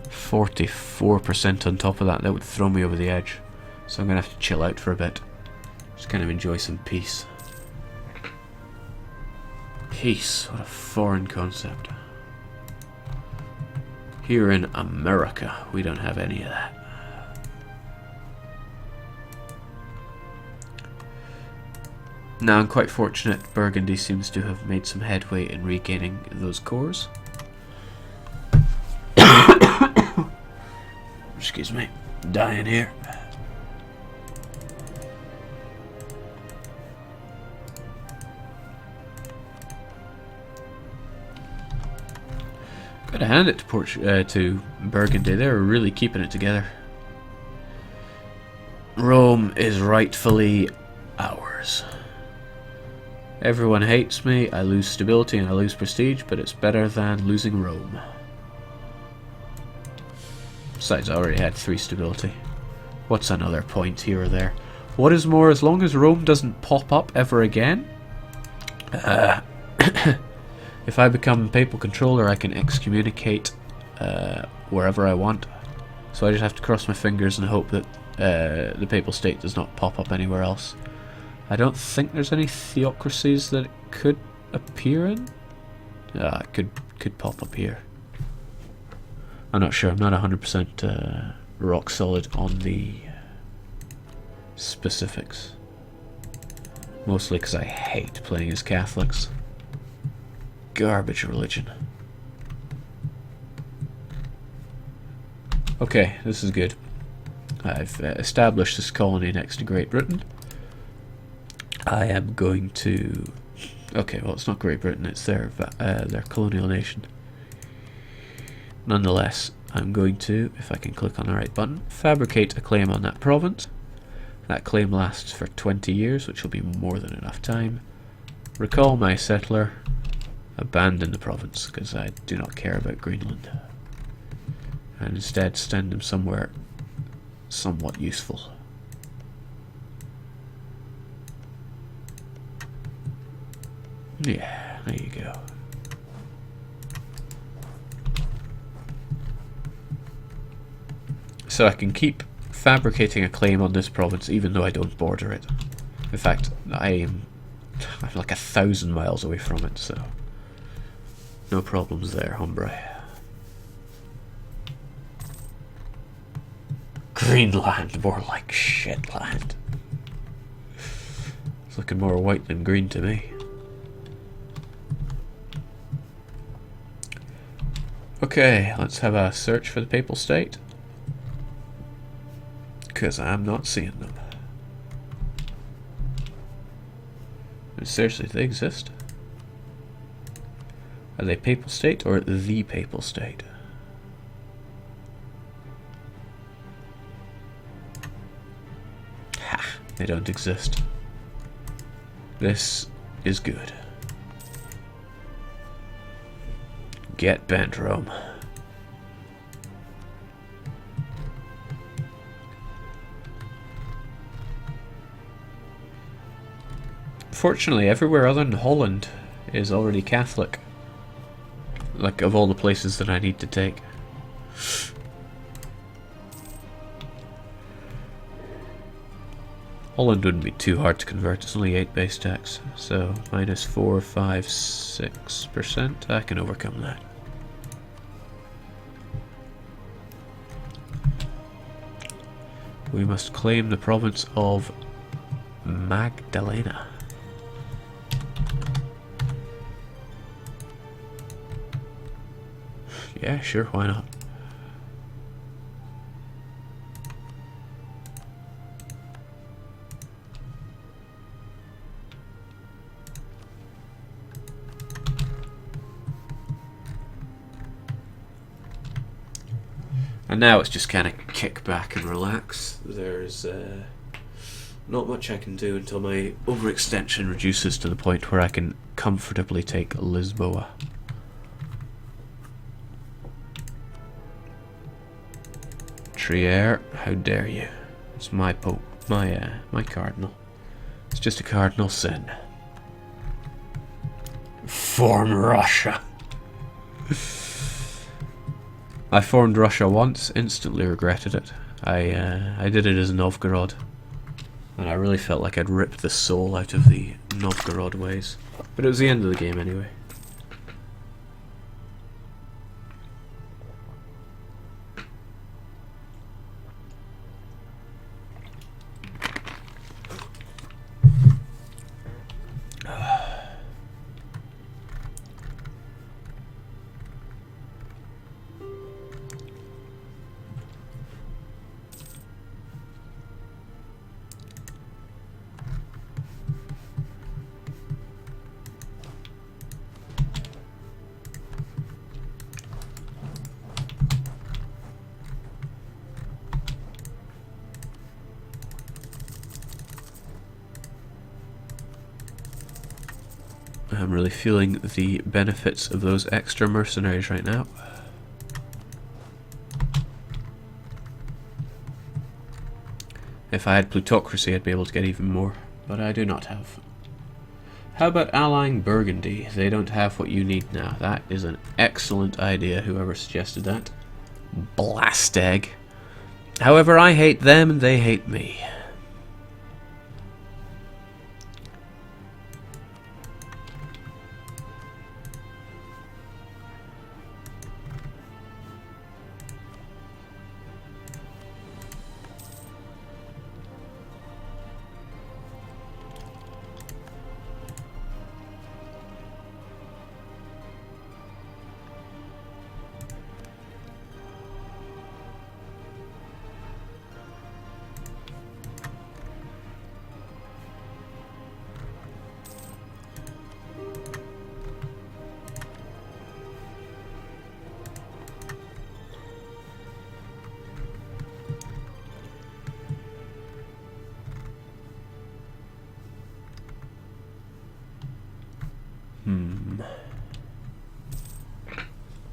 44% on top of that. That would throw me over the edge. So I'm going to have to chill out for a bit. Just kind of enjoy some peace. Peace, what a foreign concept. Here in America, we don't have any of that. Now I'm quite fortunate, Burgundy seems to have made some headway in regaining those cores. Excuse me, dying here. Gotta hand it to Burgundy, they're really keeping it together. Rome is rightfully ours. Everyone hates me, I lose stability and I lose prestige, but it's better than losing Rome. Besides, I already had 3 stability. What's another point here or there? What is more, as long as Rome doesn't pop up ever again, If I become papal controller, I can excommunicate wherever I want. So I just have to cross my fingers and hope that the papal state does not pop up anywhere else. I don't think there's any theocracies that it could appear in. It could pop up here. I'm not sure. I'm not 100% rock solid on the specifics. Mostly because I hate playing as Catholics. Garbage religion. Okay, this is good. I've established this colony next to Great Britain. I am going to... Okay, well, it's not Great Britain, it's their colonial nation. Nonetheless, I'm going to, if I can click on the right button, fabricate a claim on that province. That claim lasts for 20 years, which will be more than enough time. Recall my settler. Abandon the province, because I do not care about Greenland. And instead send them somewhere somewhat useful. Yeah, there you go. So I can keep fabricating a claim on this province even though I don't border it. In fact, I'm like 1,000 miles away from it, so no problems there, hombre. Greenland, more like shitland. It's looking more white than green to me. Okay, let's have a search for the papal state. Because I'm not seeing them. And seriously, do they exist? Are they papal state or the papal state? Ha! They don't exist. This is good. Get bent, Rome. Fortunately, everywhere other than Holland is already Catholic. Like, of all the places that I need to take. Holland wouldn't be too hard to convert, it's only 8 base tax. So, minus 4, 5, 6%, I can overcome that. We must claim the province of Magdalena. Yeah, sure, why not? And now it's just kind of kick back and relax. There's not much I can do until my overextension reduces to the point where I can comfortably take Lisboa. Trier, how dare you? It's my pope, my cardinal. It's just a cardinal sin. Form Russia. I formed Russia once, instantly regretted it. I did it as Novgorod, and I really felt like I'd ripped the soul out of the Novgorod ways. But it was the end of the game anyway. I'm really feeling the benefits of those extra mercenaries right now. If I had plutocracy, I'd be able to get even more, but I do not have How about allying Burgundy? They don't have what you need now. That is an excellent idea, whoever suggested that. Blast egg. However, I hate them and they hate me.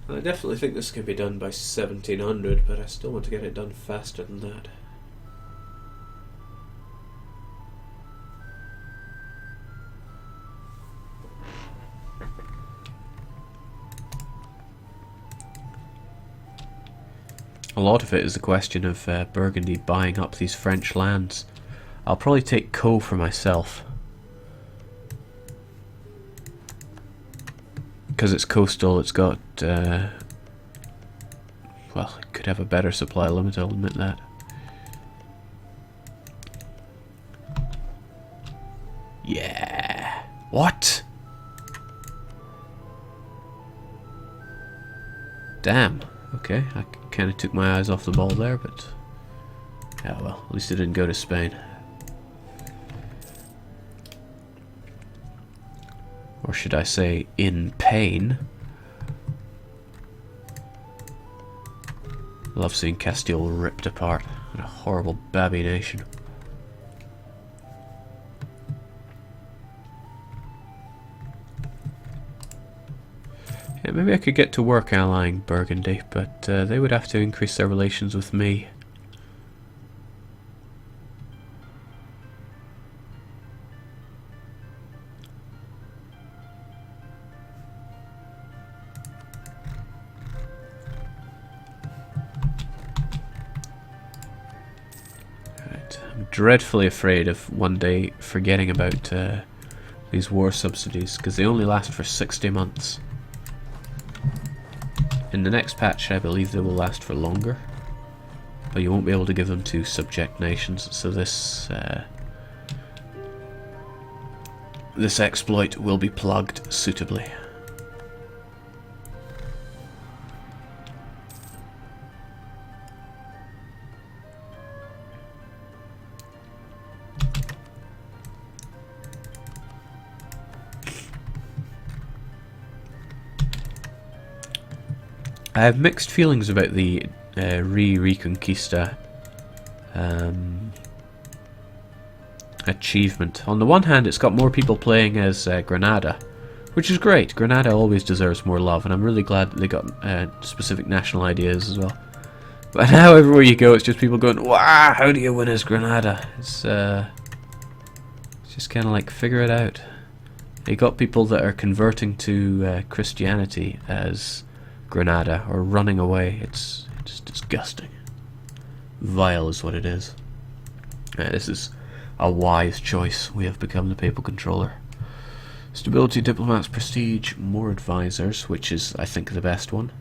I definitely think this can be done by 1700, but I still want to get it done faster than that. A lot of it is a question of Burgundy buying up these French lands. I'll probably take Caux for myself, because it's coastal. It's got well, it could have a better supply limit, I'll admit that. Yeah. What? Damn. Okay, I kind of took my eyes off the ball there, but yeah, well, at least it didn't go to Spain. Or should I say, in pain. I love seeing Castile ripped apart in a horrible babby nation. Yeah, maybe I could get to work allying Burgundy, but they would have to increase their relations with me. Dreadfully afraid of one day forgetting about these war subsidies, because they only last for 60 months. In the next patch I believe they will last for longer, but you won't be able to give them to subject nations, so this exploit will be plugged suitably. I have mixed feelings about the Reconquista achievement. On the one hand, it's got more people playing as Granada, which is great. Granada always deserves more love, and I'm really glad that they got specific national ideas as well. But now everywhere you go, it's just people going, "Wow, how do you win as Granada?" It's just kind of like, figure it out. You got people that are converting to Christianity as Granada, or running away. It's disgusting. Vile is what it is. This is a wise choice. We have become the papal controller. Stability, diplomats, prestige, more advisors, which is, I think, the best one.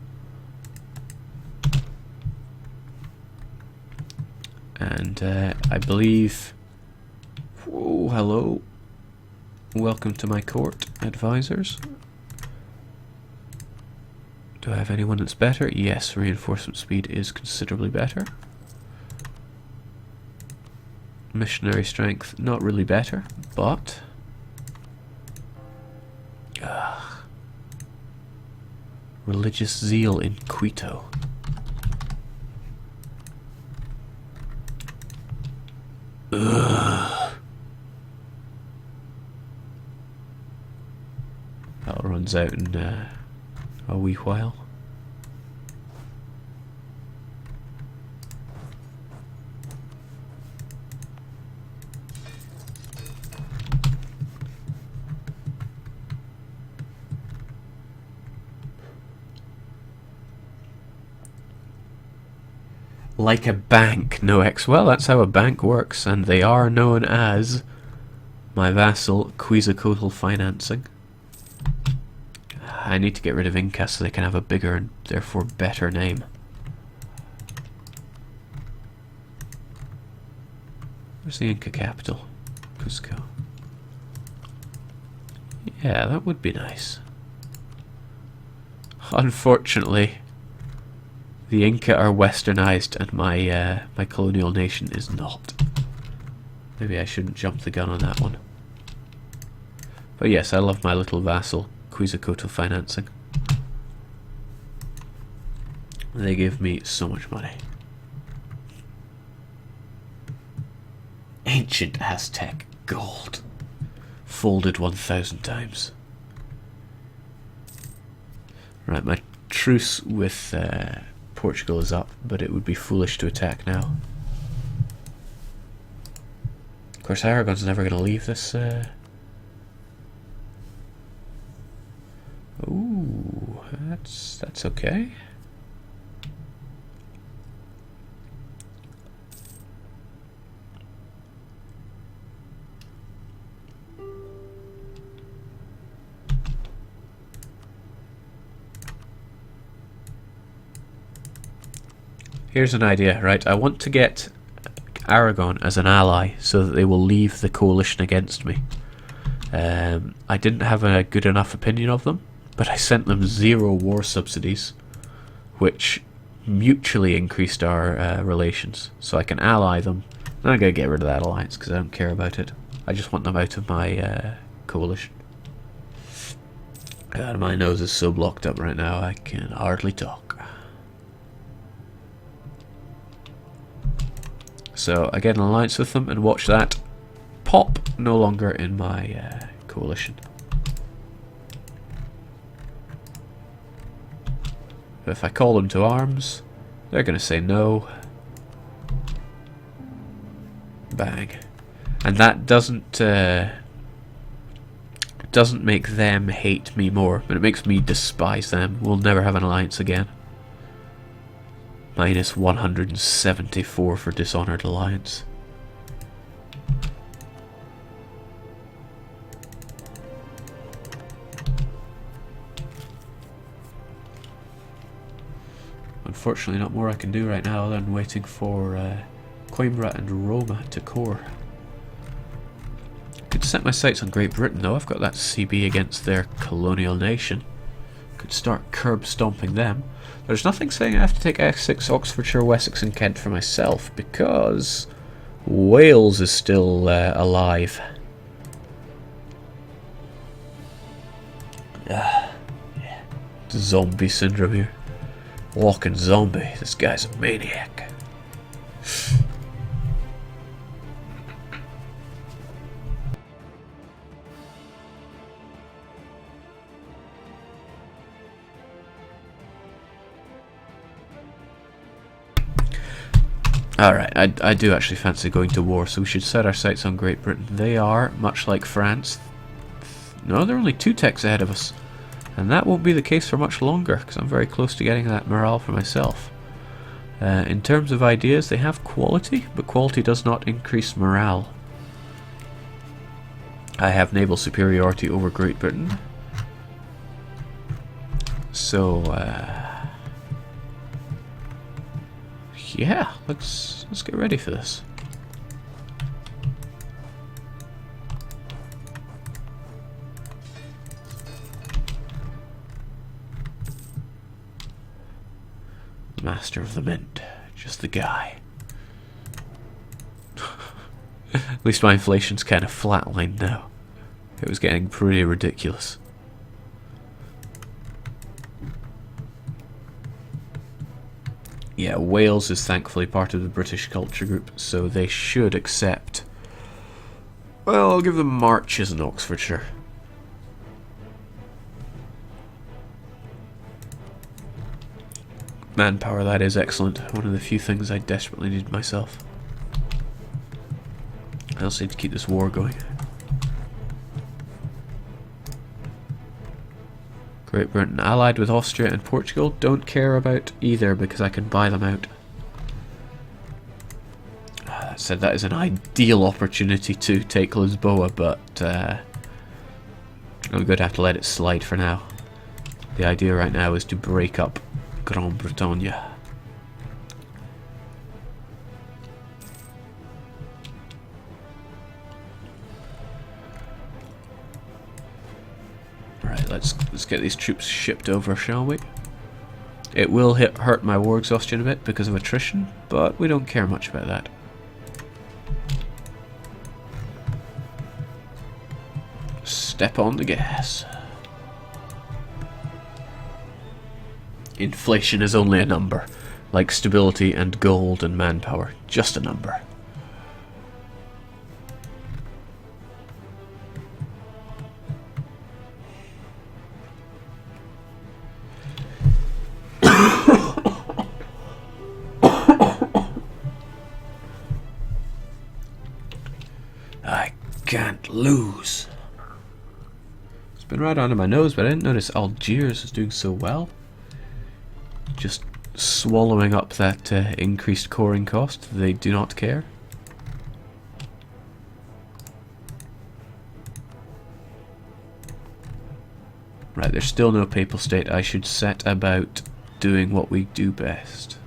And I believe... Oh, hello. Welcome to my court, advisors. Do I have anyone that's better? Yes, reinforcement speed is considerably better. Missionary strength, not really better, but... religious zeal in Quito. That runs out in a wee while. Like a bank, no X. Well, that's how a bank works, and they are known as my vassal Quetzalcoatl Financing. I need to get rid of Inca so they can have a bigger and therefore better name. Where's the Inca capital? Cusco. Yeah, that would be nice. Unfortunately, the Inca are westernized and my colonial nation is not. Maybe I shouldn't jump the gun on that one. But yes, I love my little vassal, Quetzalcoatl Financing. They give me so much money. Ancient Aztec gold. Folded 1,000 times. Right, my truce with Portugal is up, but it would be foolish to attack now. Of course, Aragon's never going to leave this. Ooh, that's okay. Here's an idea, right? I want to get Aragon as an ally so that they will leave the coalition against me. I didn't have a good enough opinion of them, but I sent them 0 war subsidies, which mutually increased our relations. So I can ally them. I'm not going to get rid of that alliance because I don't care about it. I just want them out of my coalition. God, my nose is so blocked up right now I can hardly talk. So I get an alliance with them and watch that pop, no longer in my coalition. But if I call them to arms, they're going to say no. Bang. And that doesn't make them hate me more, but it makes me despise them. We'll never have an alliance again. Minus 174 for Dishonored Alliance. Unfortunately, not more I can do right now other than waiting for Coimbra and Roma to core. Could set my sights on Great Britain though. I've got that CB against their colonial nation. Could start curb stomping them. There's nothing saying I have to take Essex, Oxfordshire, Wessex and Kent for myself because Wales is still alive. Yeah. Zombie syndrome here. Walking zombie. This guy's a maniac. Alright, I do actually fancy going to war, so we should set our sights on Great Britain. They are, much like France... No, they're only 2 techs ahead of us. And that won't be the case for much longer, because I'm very close to getting that morale for myself. In terms of ideas, they have quality, but quality does not increase morale. I have naval superiority over Great Britain. So, yeah, let's get ready for this. Master of the Mint, just the guy. At least my inflation's kind of flatlined now. It was getting pretty ridiculous. Yeah, Wales is thankfully part of the British culture group, so they should accept... Well, I'll give them marches in Oxfordshire. Manpower, that is excellent. One of the few things I desperately need myself. I also need to keep this war going. Great Britain allied with Austria and Portugal. Don't care about either because I can buy them out. That said, that is an ideal opportunity to take Lisboa, but I'm going to have to let it slide for now. The idea right now is to break up Grand Bretagne. Right, let's get these troops shipped over, shall we? It will hurt my war exhaustion a bit because of attrition, but we don't care much about that. Step on the gas. Inflation is only a number, like stability and gold and manpower, just a number. I can't lose. It's been right under my nose, but I didn't notice Algiers was doing so well. Just swallowing up that increased coring cost. They do not care. Right, there's still no papal state. I should set about doing what we do best.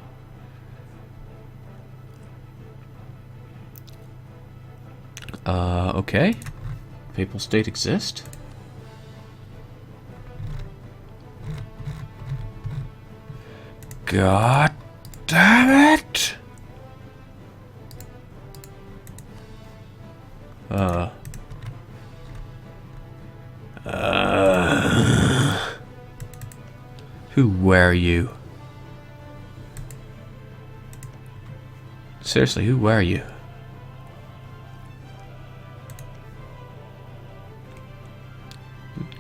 Okay. Papal state exist. God damn it! Who were you? Seriously, who were you?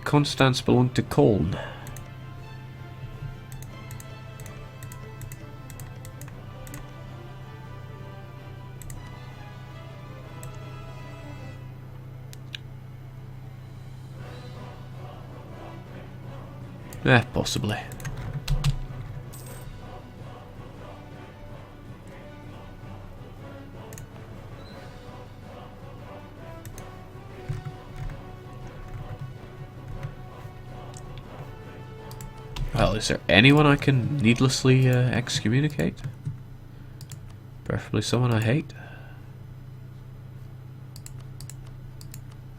Constance belonged to Cologne. Possibly. Well, is there anyone I can needlessly excommunicate? Preferably someone I hate.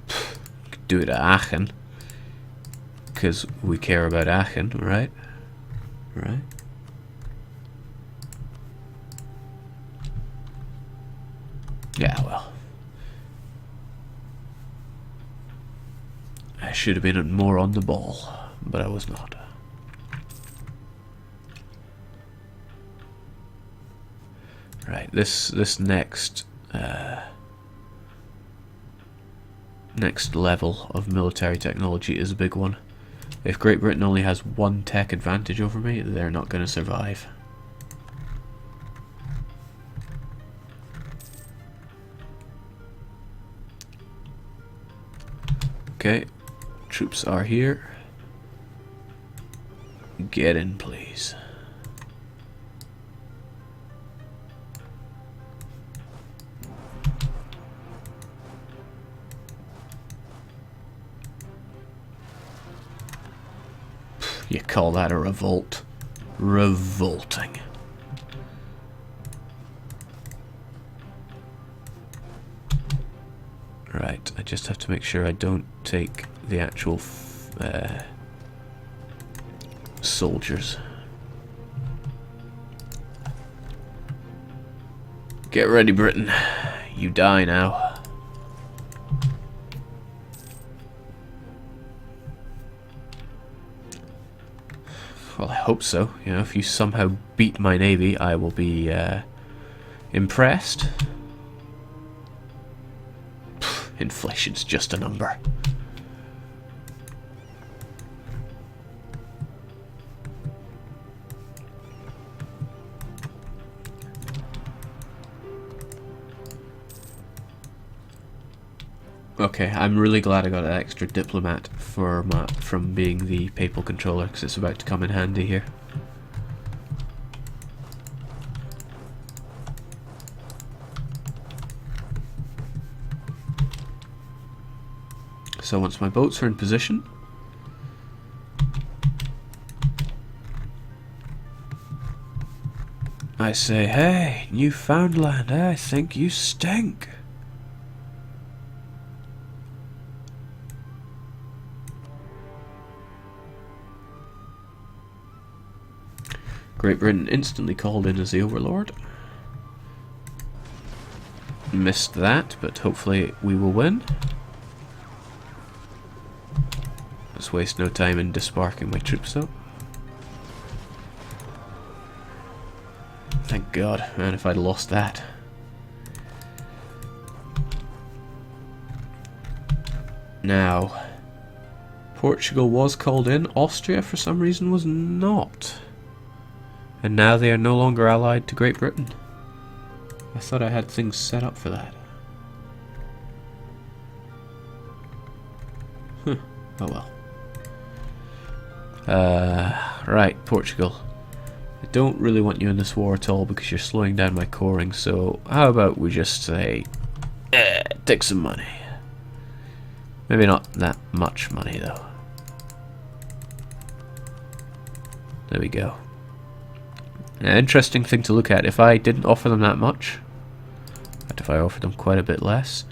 Could do it at Aachen. Because we care about Aachen, right? Right? Yeah, well. I should have been more on the ball, but I was not. Right, this next next level of military technology is a big one. If Great Britain only has one tech advantage over me, they're not going to survive. Okay, troops are here. Get in, please. You call that a revolt? Revolting. Right, I just have to make sure I don't take the actual soldiers. Get ready, Britain. You die now. Well, I hope so. You know, if you somehow beat my navy, I will be impressed. Inflation's just a number. Okay, I'm really glad I got an extra diplomat from being the papal controller, because it's about to come in handy here. So once my boats are in position, I say, hey, Newfoundland, I think you stink. Great Britain instantly called in as the Overlord. Missed that, but hopefully we will win. Let's waste no time in disbarking my troops though. Thank God, man, if I'd lost that. Now, Portugal was called in, Austria for some reason was not. And now they are no longer allied to Great Britain. I thought I had things set up for that. Huh. Oh well. Right, Portugal. I don't really want you in this war at all because you're slowing down my coring, so how about we just say, take some money. Maybe not that much money though. There we go. An interesting thing to look at, if I didn't offer them that much, but if I offered them quite a bit less,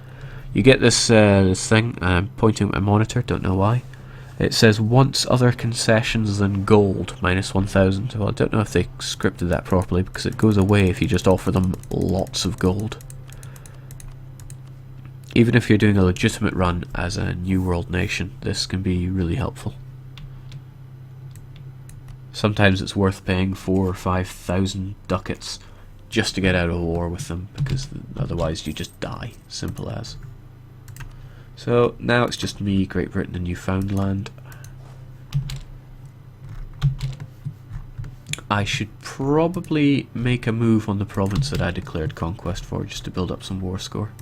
you get this this thing. I'm pointing at my monitor, don't know why. It says wants other concessions than gold, minus 1,000. Well, I don't know if they scripted that properly because it goes away if you just offer them lots of gold. Even if you're doing a legitimate run as a New World nation, this can be really helpful. Sometimes it's worth paying 4,000 or 5,000 ducats just to get out of a war with them, because otherwise you just die, simple as. So now it's just me, Great Britain and Newfoundland. I should probably make a move on the province that I declared conquest for, just to build up some war score.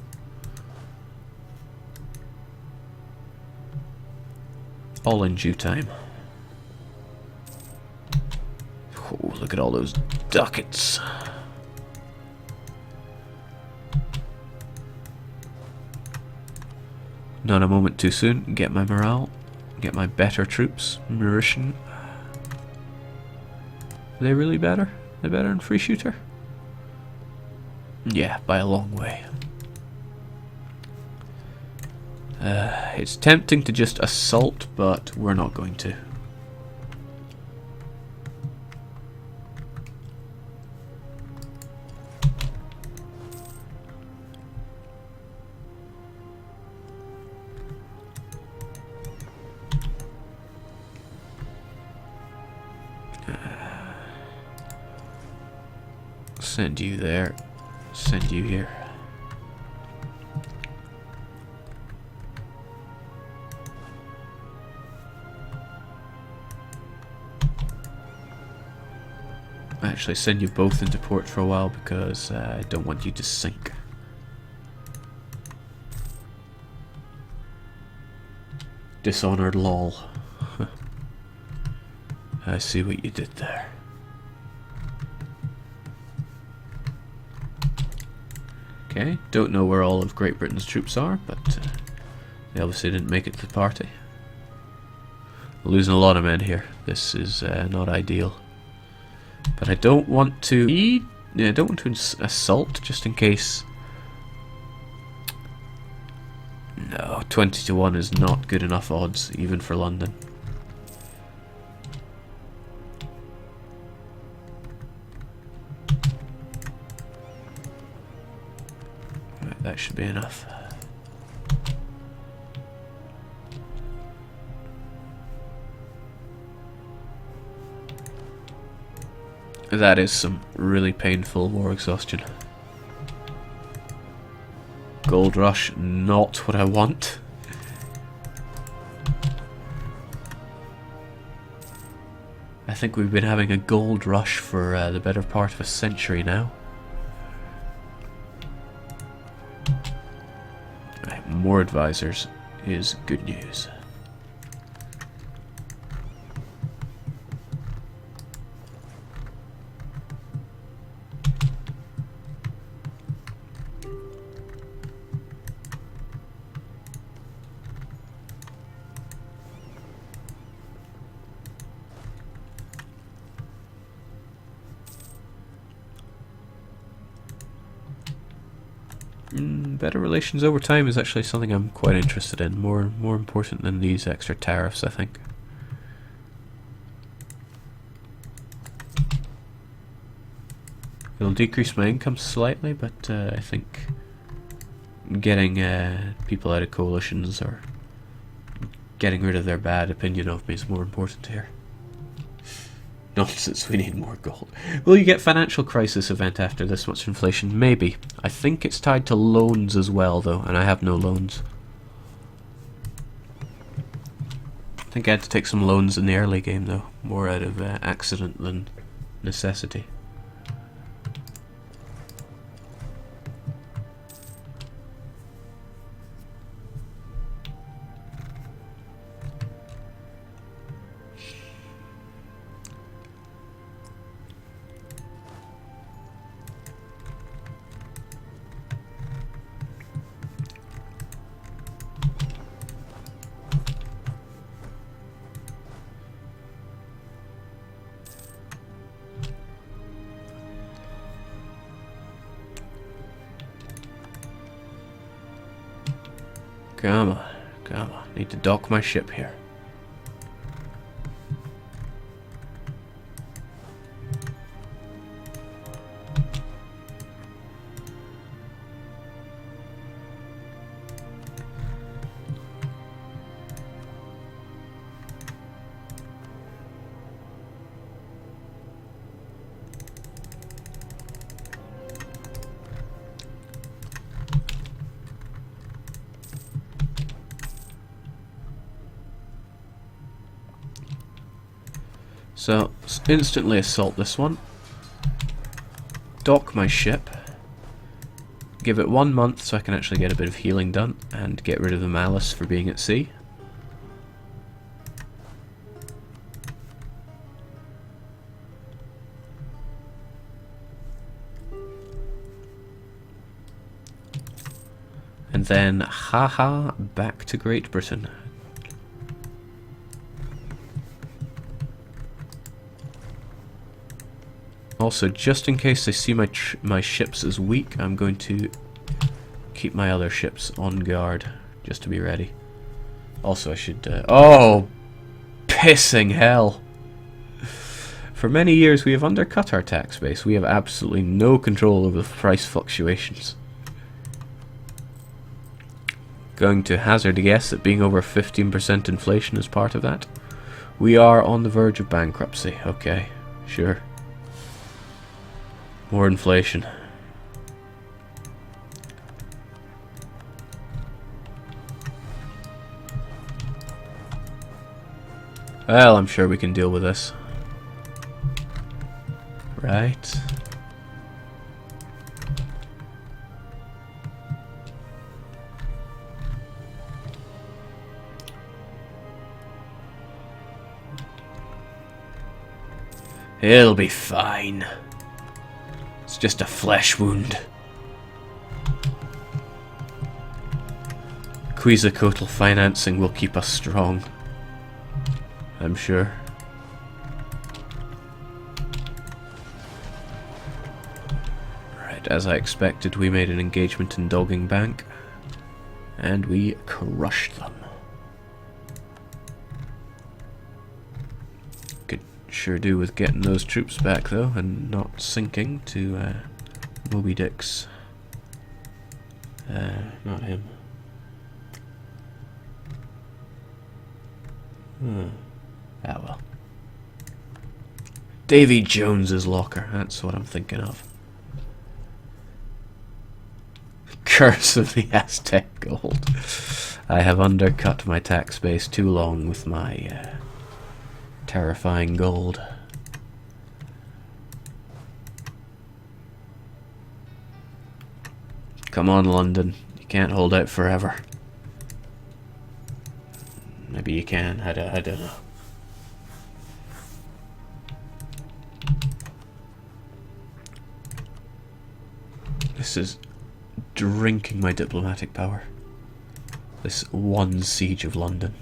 All in due time. Oh, look at all those ducats. Not a moment too soon. Get my morale. Get my better troops. Mauritian. Are they really better? They're better than Free Shooter? Yeah, by a long way. It's tempting to just assault, but we're not going to. Send you there. Send you here. Actually, send you both into port for a while because I don't want you to sink. Dishonored lol. I see what you did there. Okay, don't know where all of Great Britain's troops are, but they obviously didn't make it to the party. We're losing a lot of men here. This is not ideal. But I don't want to assault, just in case. No, 20 to 1 is not good enough odds, even for London. Right, that should be enough. That is some really painful war exhaustion. Gold rush, not what I want. I think we've been having a gold rush for the better part of a century now. Right, more advisors is good news. Better relations over time is actually something I'm quite interested in. More important than these extra tariffs, I think. It'll decrease my income slightly, but I think getting people out of coalitions or getting rid of their bad opinion of me is more important here. Nonsense, we need more gold. Will you get financial crisis event after this much inflation? Maybe. I think it's tied to loans as well, though, and I have no loans. I think I had to take some loans in the early game, though. More out of accident than necessity. Come on, come on. Need to dock my ship here. So, instantly assault this one. Dock my ship. Give it 1 month so I can actually get a bit of healing done and get rid of the malice for being at sea. And then, haha, back to Great Britain. Also, just in case they see my ships as weak, I'm going to keep my other ships on guard, just to be ready. Also, I should... oh! Pissing hell! For many years, we have undercut our tax base. We have absolutely no control over the price fluctuations. Going to hazard a guess that being over 15% inflation is part of that. We are on the verge of bankruptcy. Okay, sure. More inflation. Well, I'm sure we can deal with this. Right. It'll be fine. It's just a flesh wound. Quetzalcoatl financing will keep us strong, I'm sure. Right, as I expected, we made an engagement in Dogging Bank, and we crushed them. Could sure do with getting those troops back, though, and not sinking to Moby Dick's. Not him. Ah, well. Davy Jones's locker, that's what I'm thinking of. Curse of the Aztec gold. I have undercut my tax base too long with my terrifying gold. Come on, London. You can't hold out forever. Maybe you can, I don't know. This is drinking my diplomatic power. This one siege of London.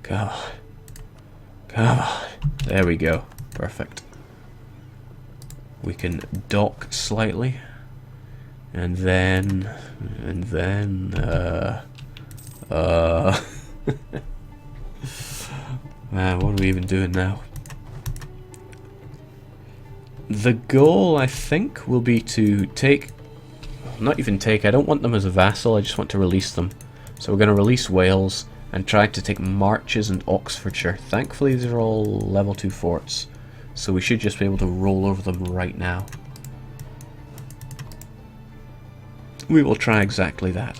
Come on. Come on. There we go. Perfect. We can dock slightly. And then... Man, what are we even doing now? The goal, I think, will be to take... Not even take, I don't want them as a vassal, I just want to release them. So we're going to release Wales and try to take Marches and Oxfordshire. Thankfully these are all level 2 forts, so we should just be able to roll over them right now. We will try exactly that.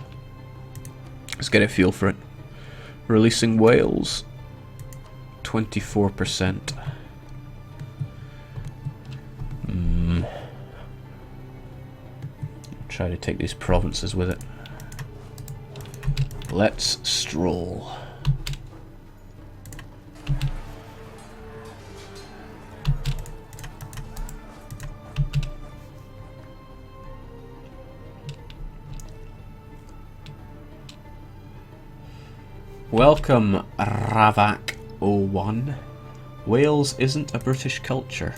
Let's get a feel for it. Releasing Wales. 24%. Try to take these provinces with it. Let's stroll. Welcome, Ravak01. Wales isn't a British culture.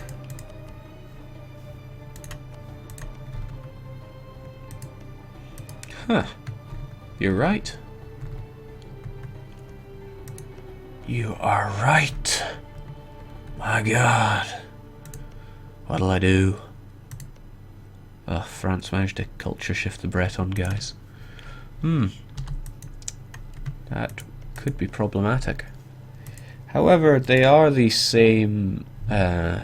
Huh. You're right. You are right. My God. What'll I do? Oh, France managed to culture shift the Breton guys. That could be problematic. However, they are the same. They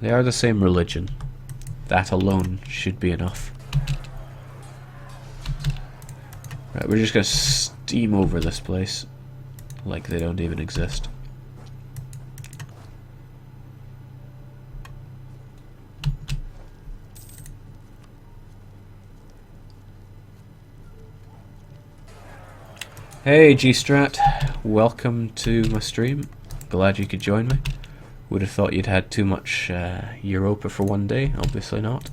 are the same religion. That alone should be enough. Right, we're just gonna steam over this place like they don't even exist. Hey G-Strat, welcome to my stream. Glad you could join me. Would have thought you'd had too much Europa for one day, obviously not.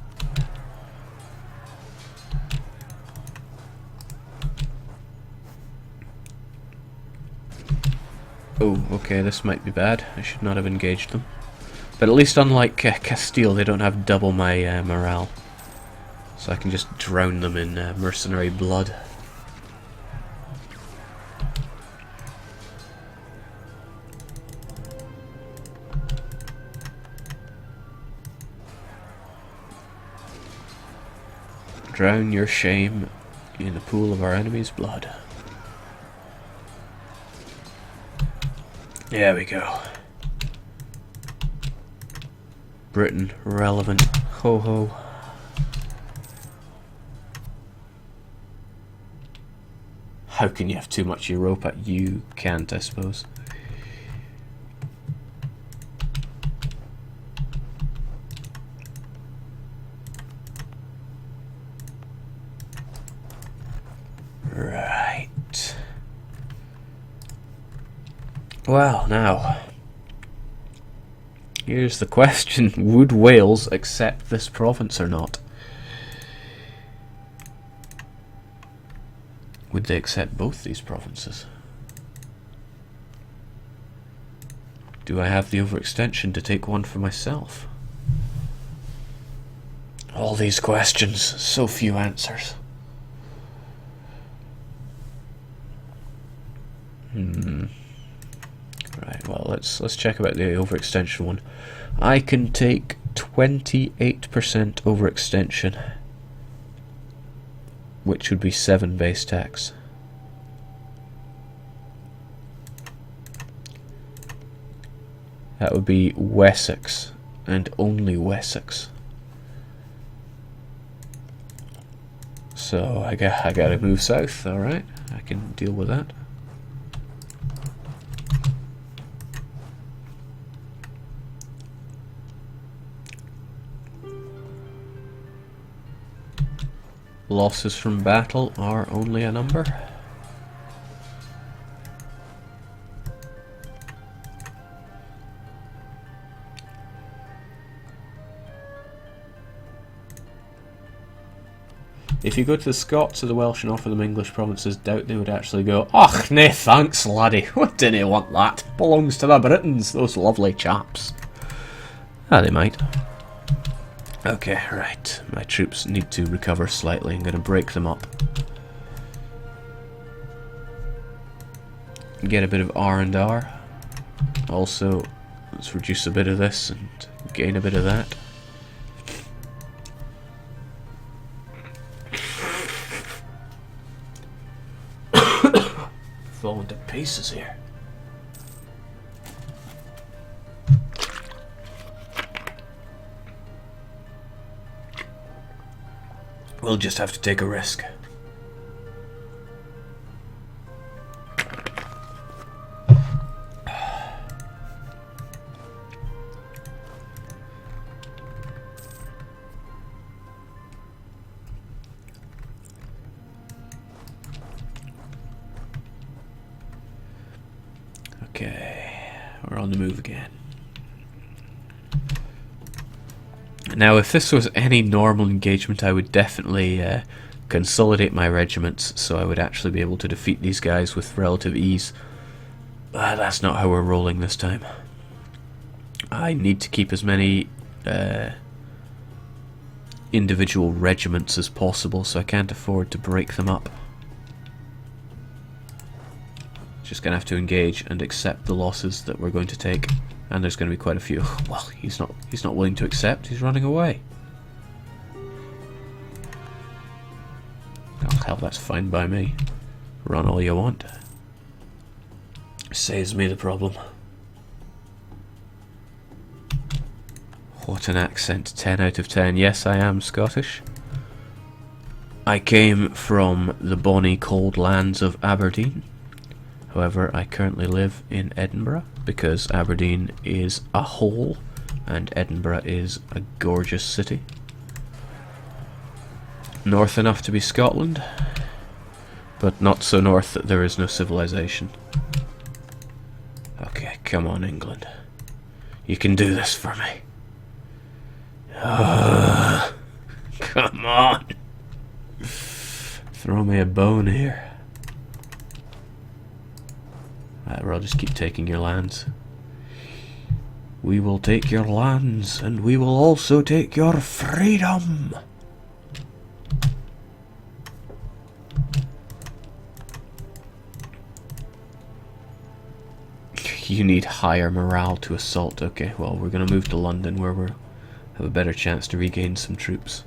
Oh, okay, this might be bad. I should not have engaged them. But at least unlike Castile, they don't have double my morale. So I can just drown them in mercenary blood. Drown your shame in the pool of our enemy's blood. There we go. Britain, relevant. Ho ho. How can you have too much Europa? You can't, I suppose. Right. Well, now, here's the question. Would Wales accept this province or not? Would they accept both these provinces? Do I have the overextension to take one for myself? All these questions, so few answers. Right, well, let's check about the overextension one. I can take 28% overextension, which would be 7 base tax. That would be Wessex, and only Wessex. So I gotta move south, alright, I can deal with that. Losses from battle are only a number. If you go to the Scots or the Welsh and offer them English provinces, doubt they would actually go, "Och, nae thanks, laddie, we didn't want that. Belongs to the Britons, those lovely chaps." Ah, they might. Okay, right. My troops need to recover slightly. I'm going to break them up. Get a bit of R&R. Also, let's reduce a bit of this and gain a bit of that. Falling to pieces here. We'll just have to take a risk. Okay, we're on the move again. Now, if this was any normal engagement, I would definitely consolidate my regiments, so I would actually be able to defeat these guys with relative ease. But that's not how we're rolling this time. I need to keep as many individual regiments as possible, so I can't afford to break them up. Just gonna have to engage and accept the losses that we're going to take. And there's going to be quite a few. Well, he's not willing to accept. He's running away. Oh, hell, that's fine by me. Run all you want. Saves me the problem. What an accent. 10 out of 10. Yes, I am Scottish. I came from the bonny cold lands of Aberdeen. However, I currently live in Edinburgh because Aberdeen is a hole and Edinburgh is a gorgeous city. North enough to be Scotland, but not so north that there is no civilization. Okay, come on, England. You can do this for me. Come on. Throw me a bone here. Or I'll just keep taking your lands. We will take your lands, and we will also take your freedom. You need higher morale to assault. Okay, well, we're going to move to London where we'll have a better chance to regain some troops.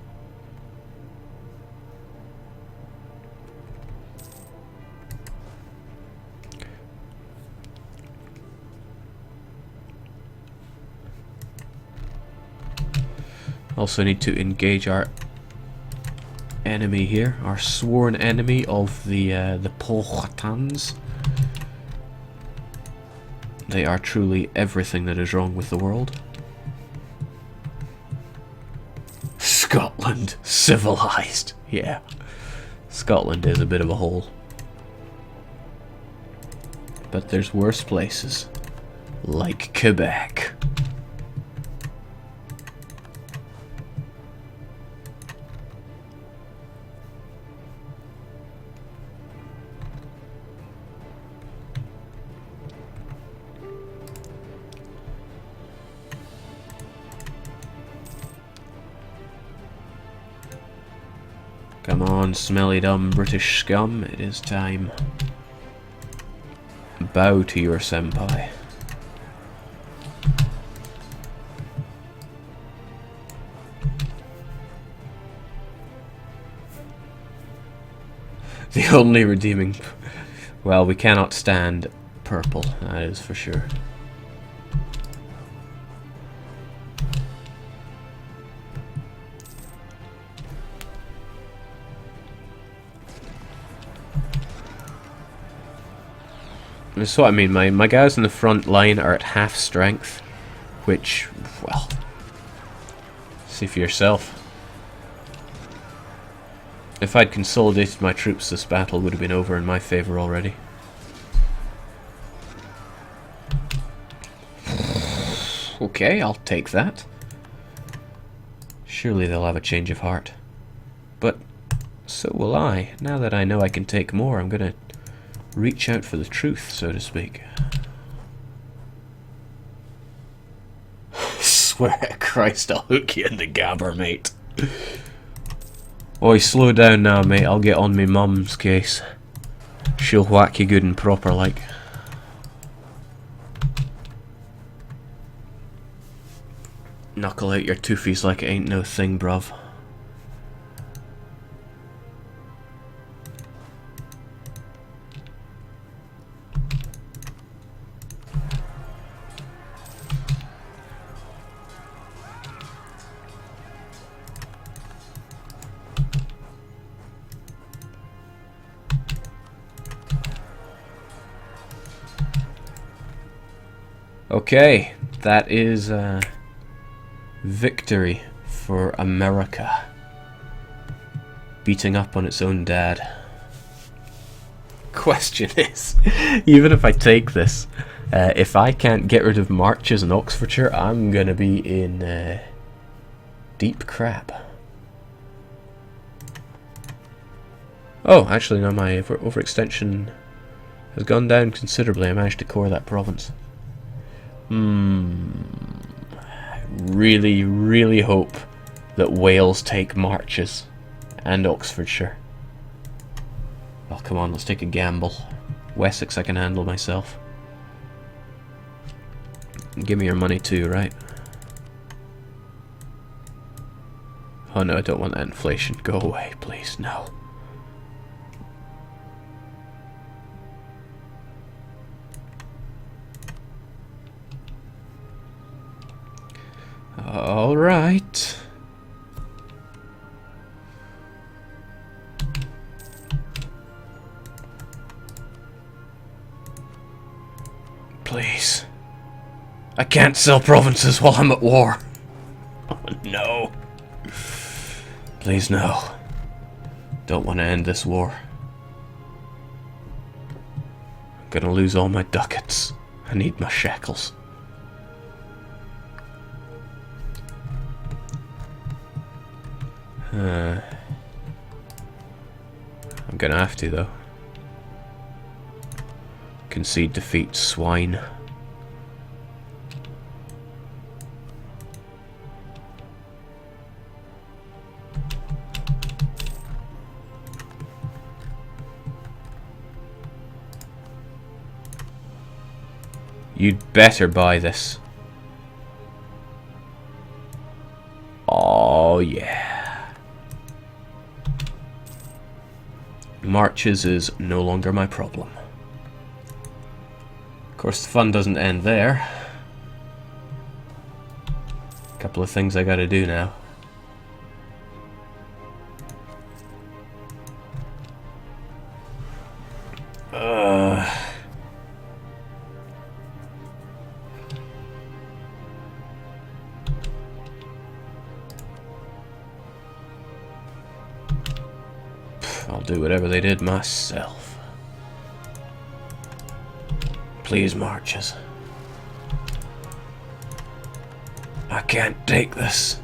Also need to engage our enemy here, our sworn enemy of the Powhatans. They are truly everything that is wrong with the world. Scotland, civilized. Yeah, Scotland is a bit of a hole. But there's worse places, like Quebec. Come on, smelly dumb British scum, it is time. Bow to your senpai. The only redeeming... Well, we cannot stand purple, that is for sure. That's what I mean, my guys in the front line are at half strength, which, well, see for yourself. If I'd consolidated my troops, this battle would have been over in my favour already. Okay, I'll take that. Surely they'll have a change of heart. But so will I. Now that I know I can take more, I'm gonna reach out for the truth, so to speak. swear to Christ, I'll hook you in the gabber, mate. Oi, slow down now, mate. I'll get on me mum's case. She'll whack you good and proper, like. Knuckle out your toofies like it ain't no thing, bruv. Okay, that is victory for America. Beating up on its own dad. Question is, even if I take this, if I can't get rid of marches in Oxfordshire, I'm gonna be in deep crap. Oh, actually no, my overextension has gone down considerably. I managed to core that province. I really, really hope that Wales take marches and Oxfordshire. Oh, come on, let's take a gamble. Wessex I can handle myself. Give me your money too, right? Oh no, I don't want that inflation. Go away, please. No. All right. Please. I can't sell provinces while I'm at war. Oh no. Please no. Don't want to end this war. I'm gonna lose all my ducats. I need my shekels. I'm gonna have to, though. Concede defeat, swine. You'd better buy this. Oh, yeah. Marches is no longer my problem. Of course, the fun doesn't end there. A couple of things I gotta do now. I'll do whatever they did myself. Please, marches. I can't take this.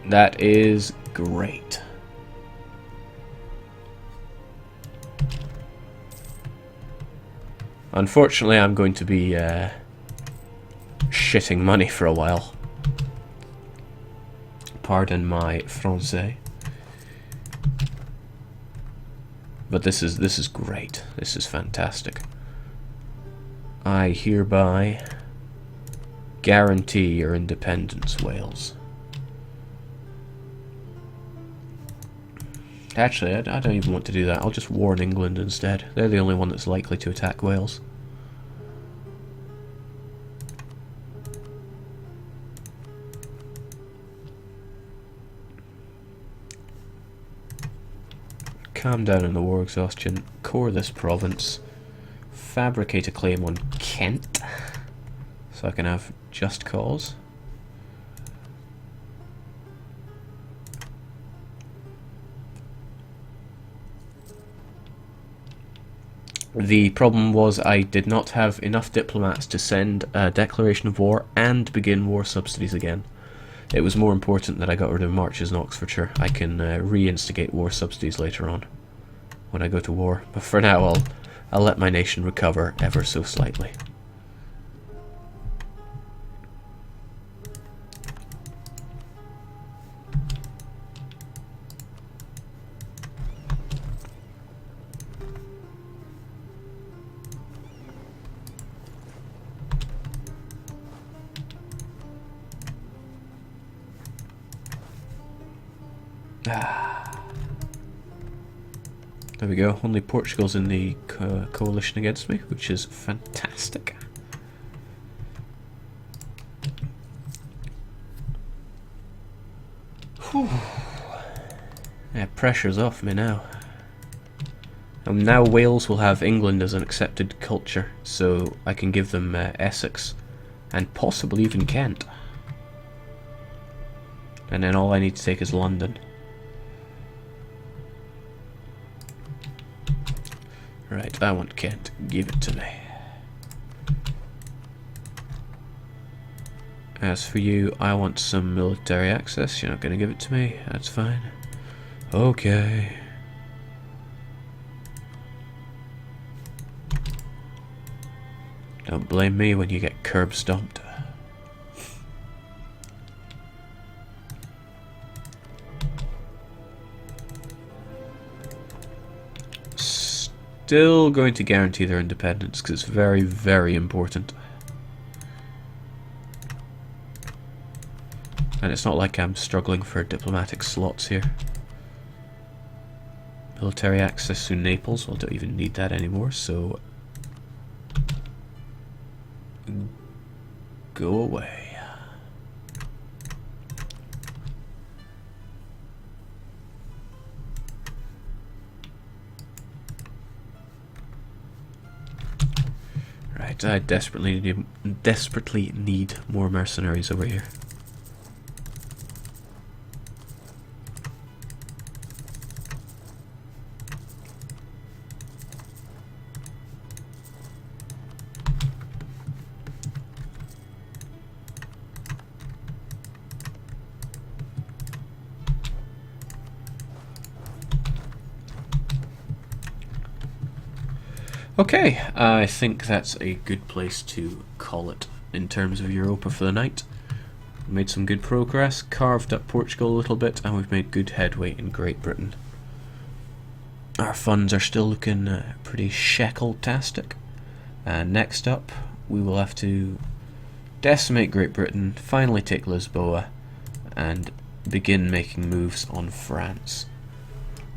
That is great. Unfortunately, I'm going to be shitting money for a while. Pardon my français. But this is great. This is fantastic. I hereby guarantee your independence, Wales. Actually, I don't even want to do that. I'll just warn England instead. They're the only one that's likely to attack Wales. Calm down on the war exhaustion. Core this province. Fabricate a claim on Kent. So I can have just cause. The problem was I did not have enough diplomats to send a declaration of war and begin war subsidies again. it was more important that I got rid of marches in Oxfordshire. I can reinstigate war subsidies later on when I go to war, but for now I'll let my nation recover ever so slightly. There we go, only Portugal's in the coalition against me, which is fantastic. Whew. Yeah, pressure's off me now. And now Wales will have England as an accepted culture, so I can give them Essex, and possibly even Kent. And then all I need to take is London. Right, I want Kent. Give it to me. As for you, I want some military access. You're not going to give it to me? That's fine. Okay. Don't blame me when you get curb stomped. Still going to guarantee their independence because it's very, very important. And it's not like I'm struggling for diplomatic slots here. Military access to Naples, well, I don't even need that anymore, so go away. Right, I desperately need more mercenaries over here. Okay, I think that's a good place to call it in terms of Europa for the night. We made some good progress, carved up Portugal a little bit, and we've made good headway in Great Britain. Our funds are still looking pretty shekel-tastic. And next up, we will have to decimate Great Britain, finally take Lisboa, and begin making moves on France.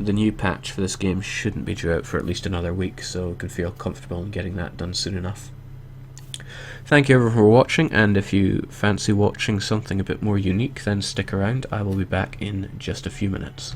The new patch for this game shouldn't be due out for at least another week, so I can feel comfortable in getting that done soon enough. Thank you everyone for watching, and if you fancy watching something a bit more unique, then stick around. I will be back in just a few minutes.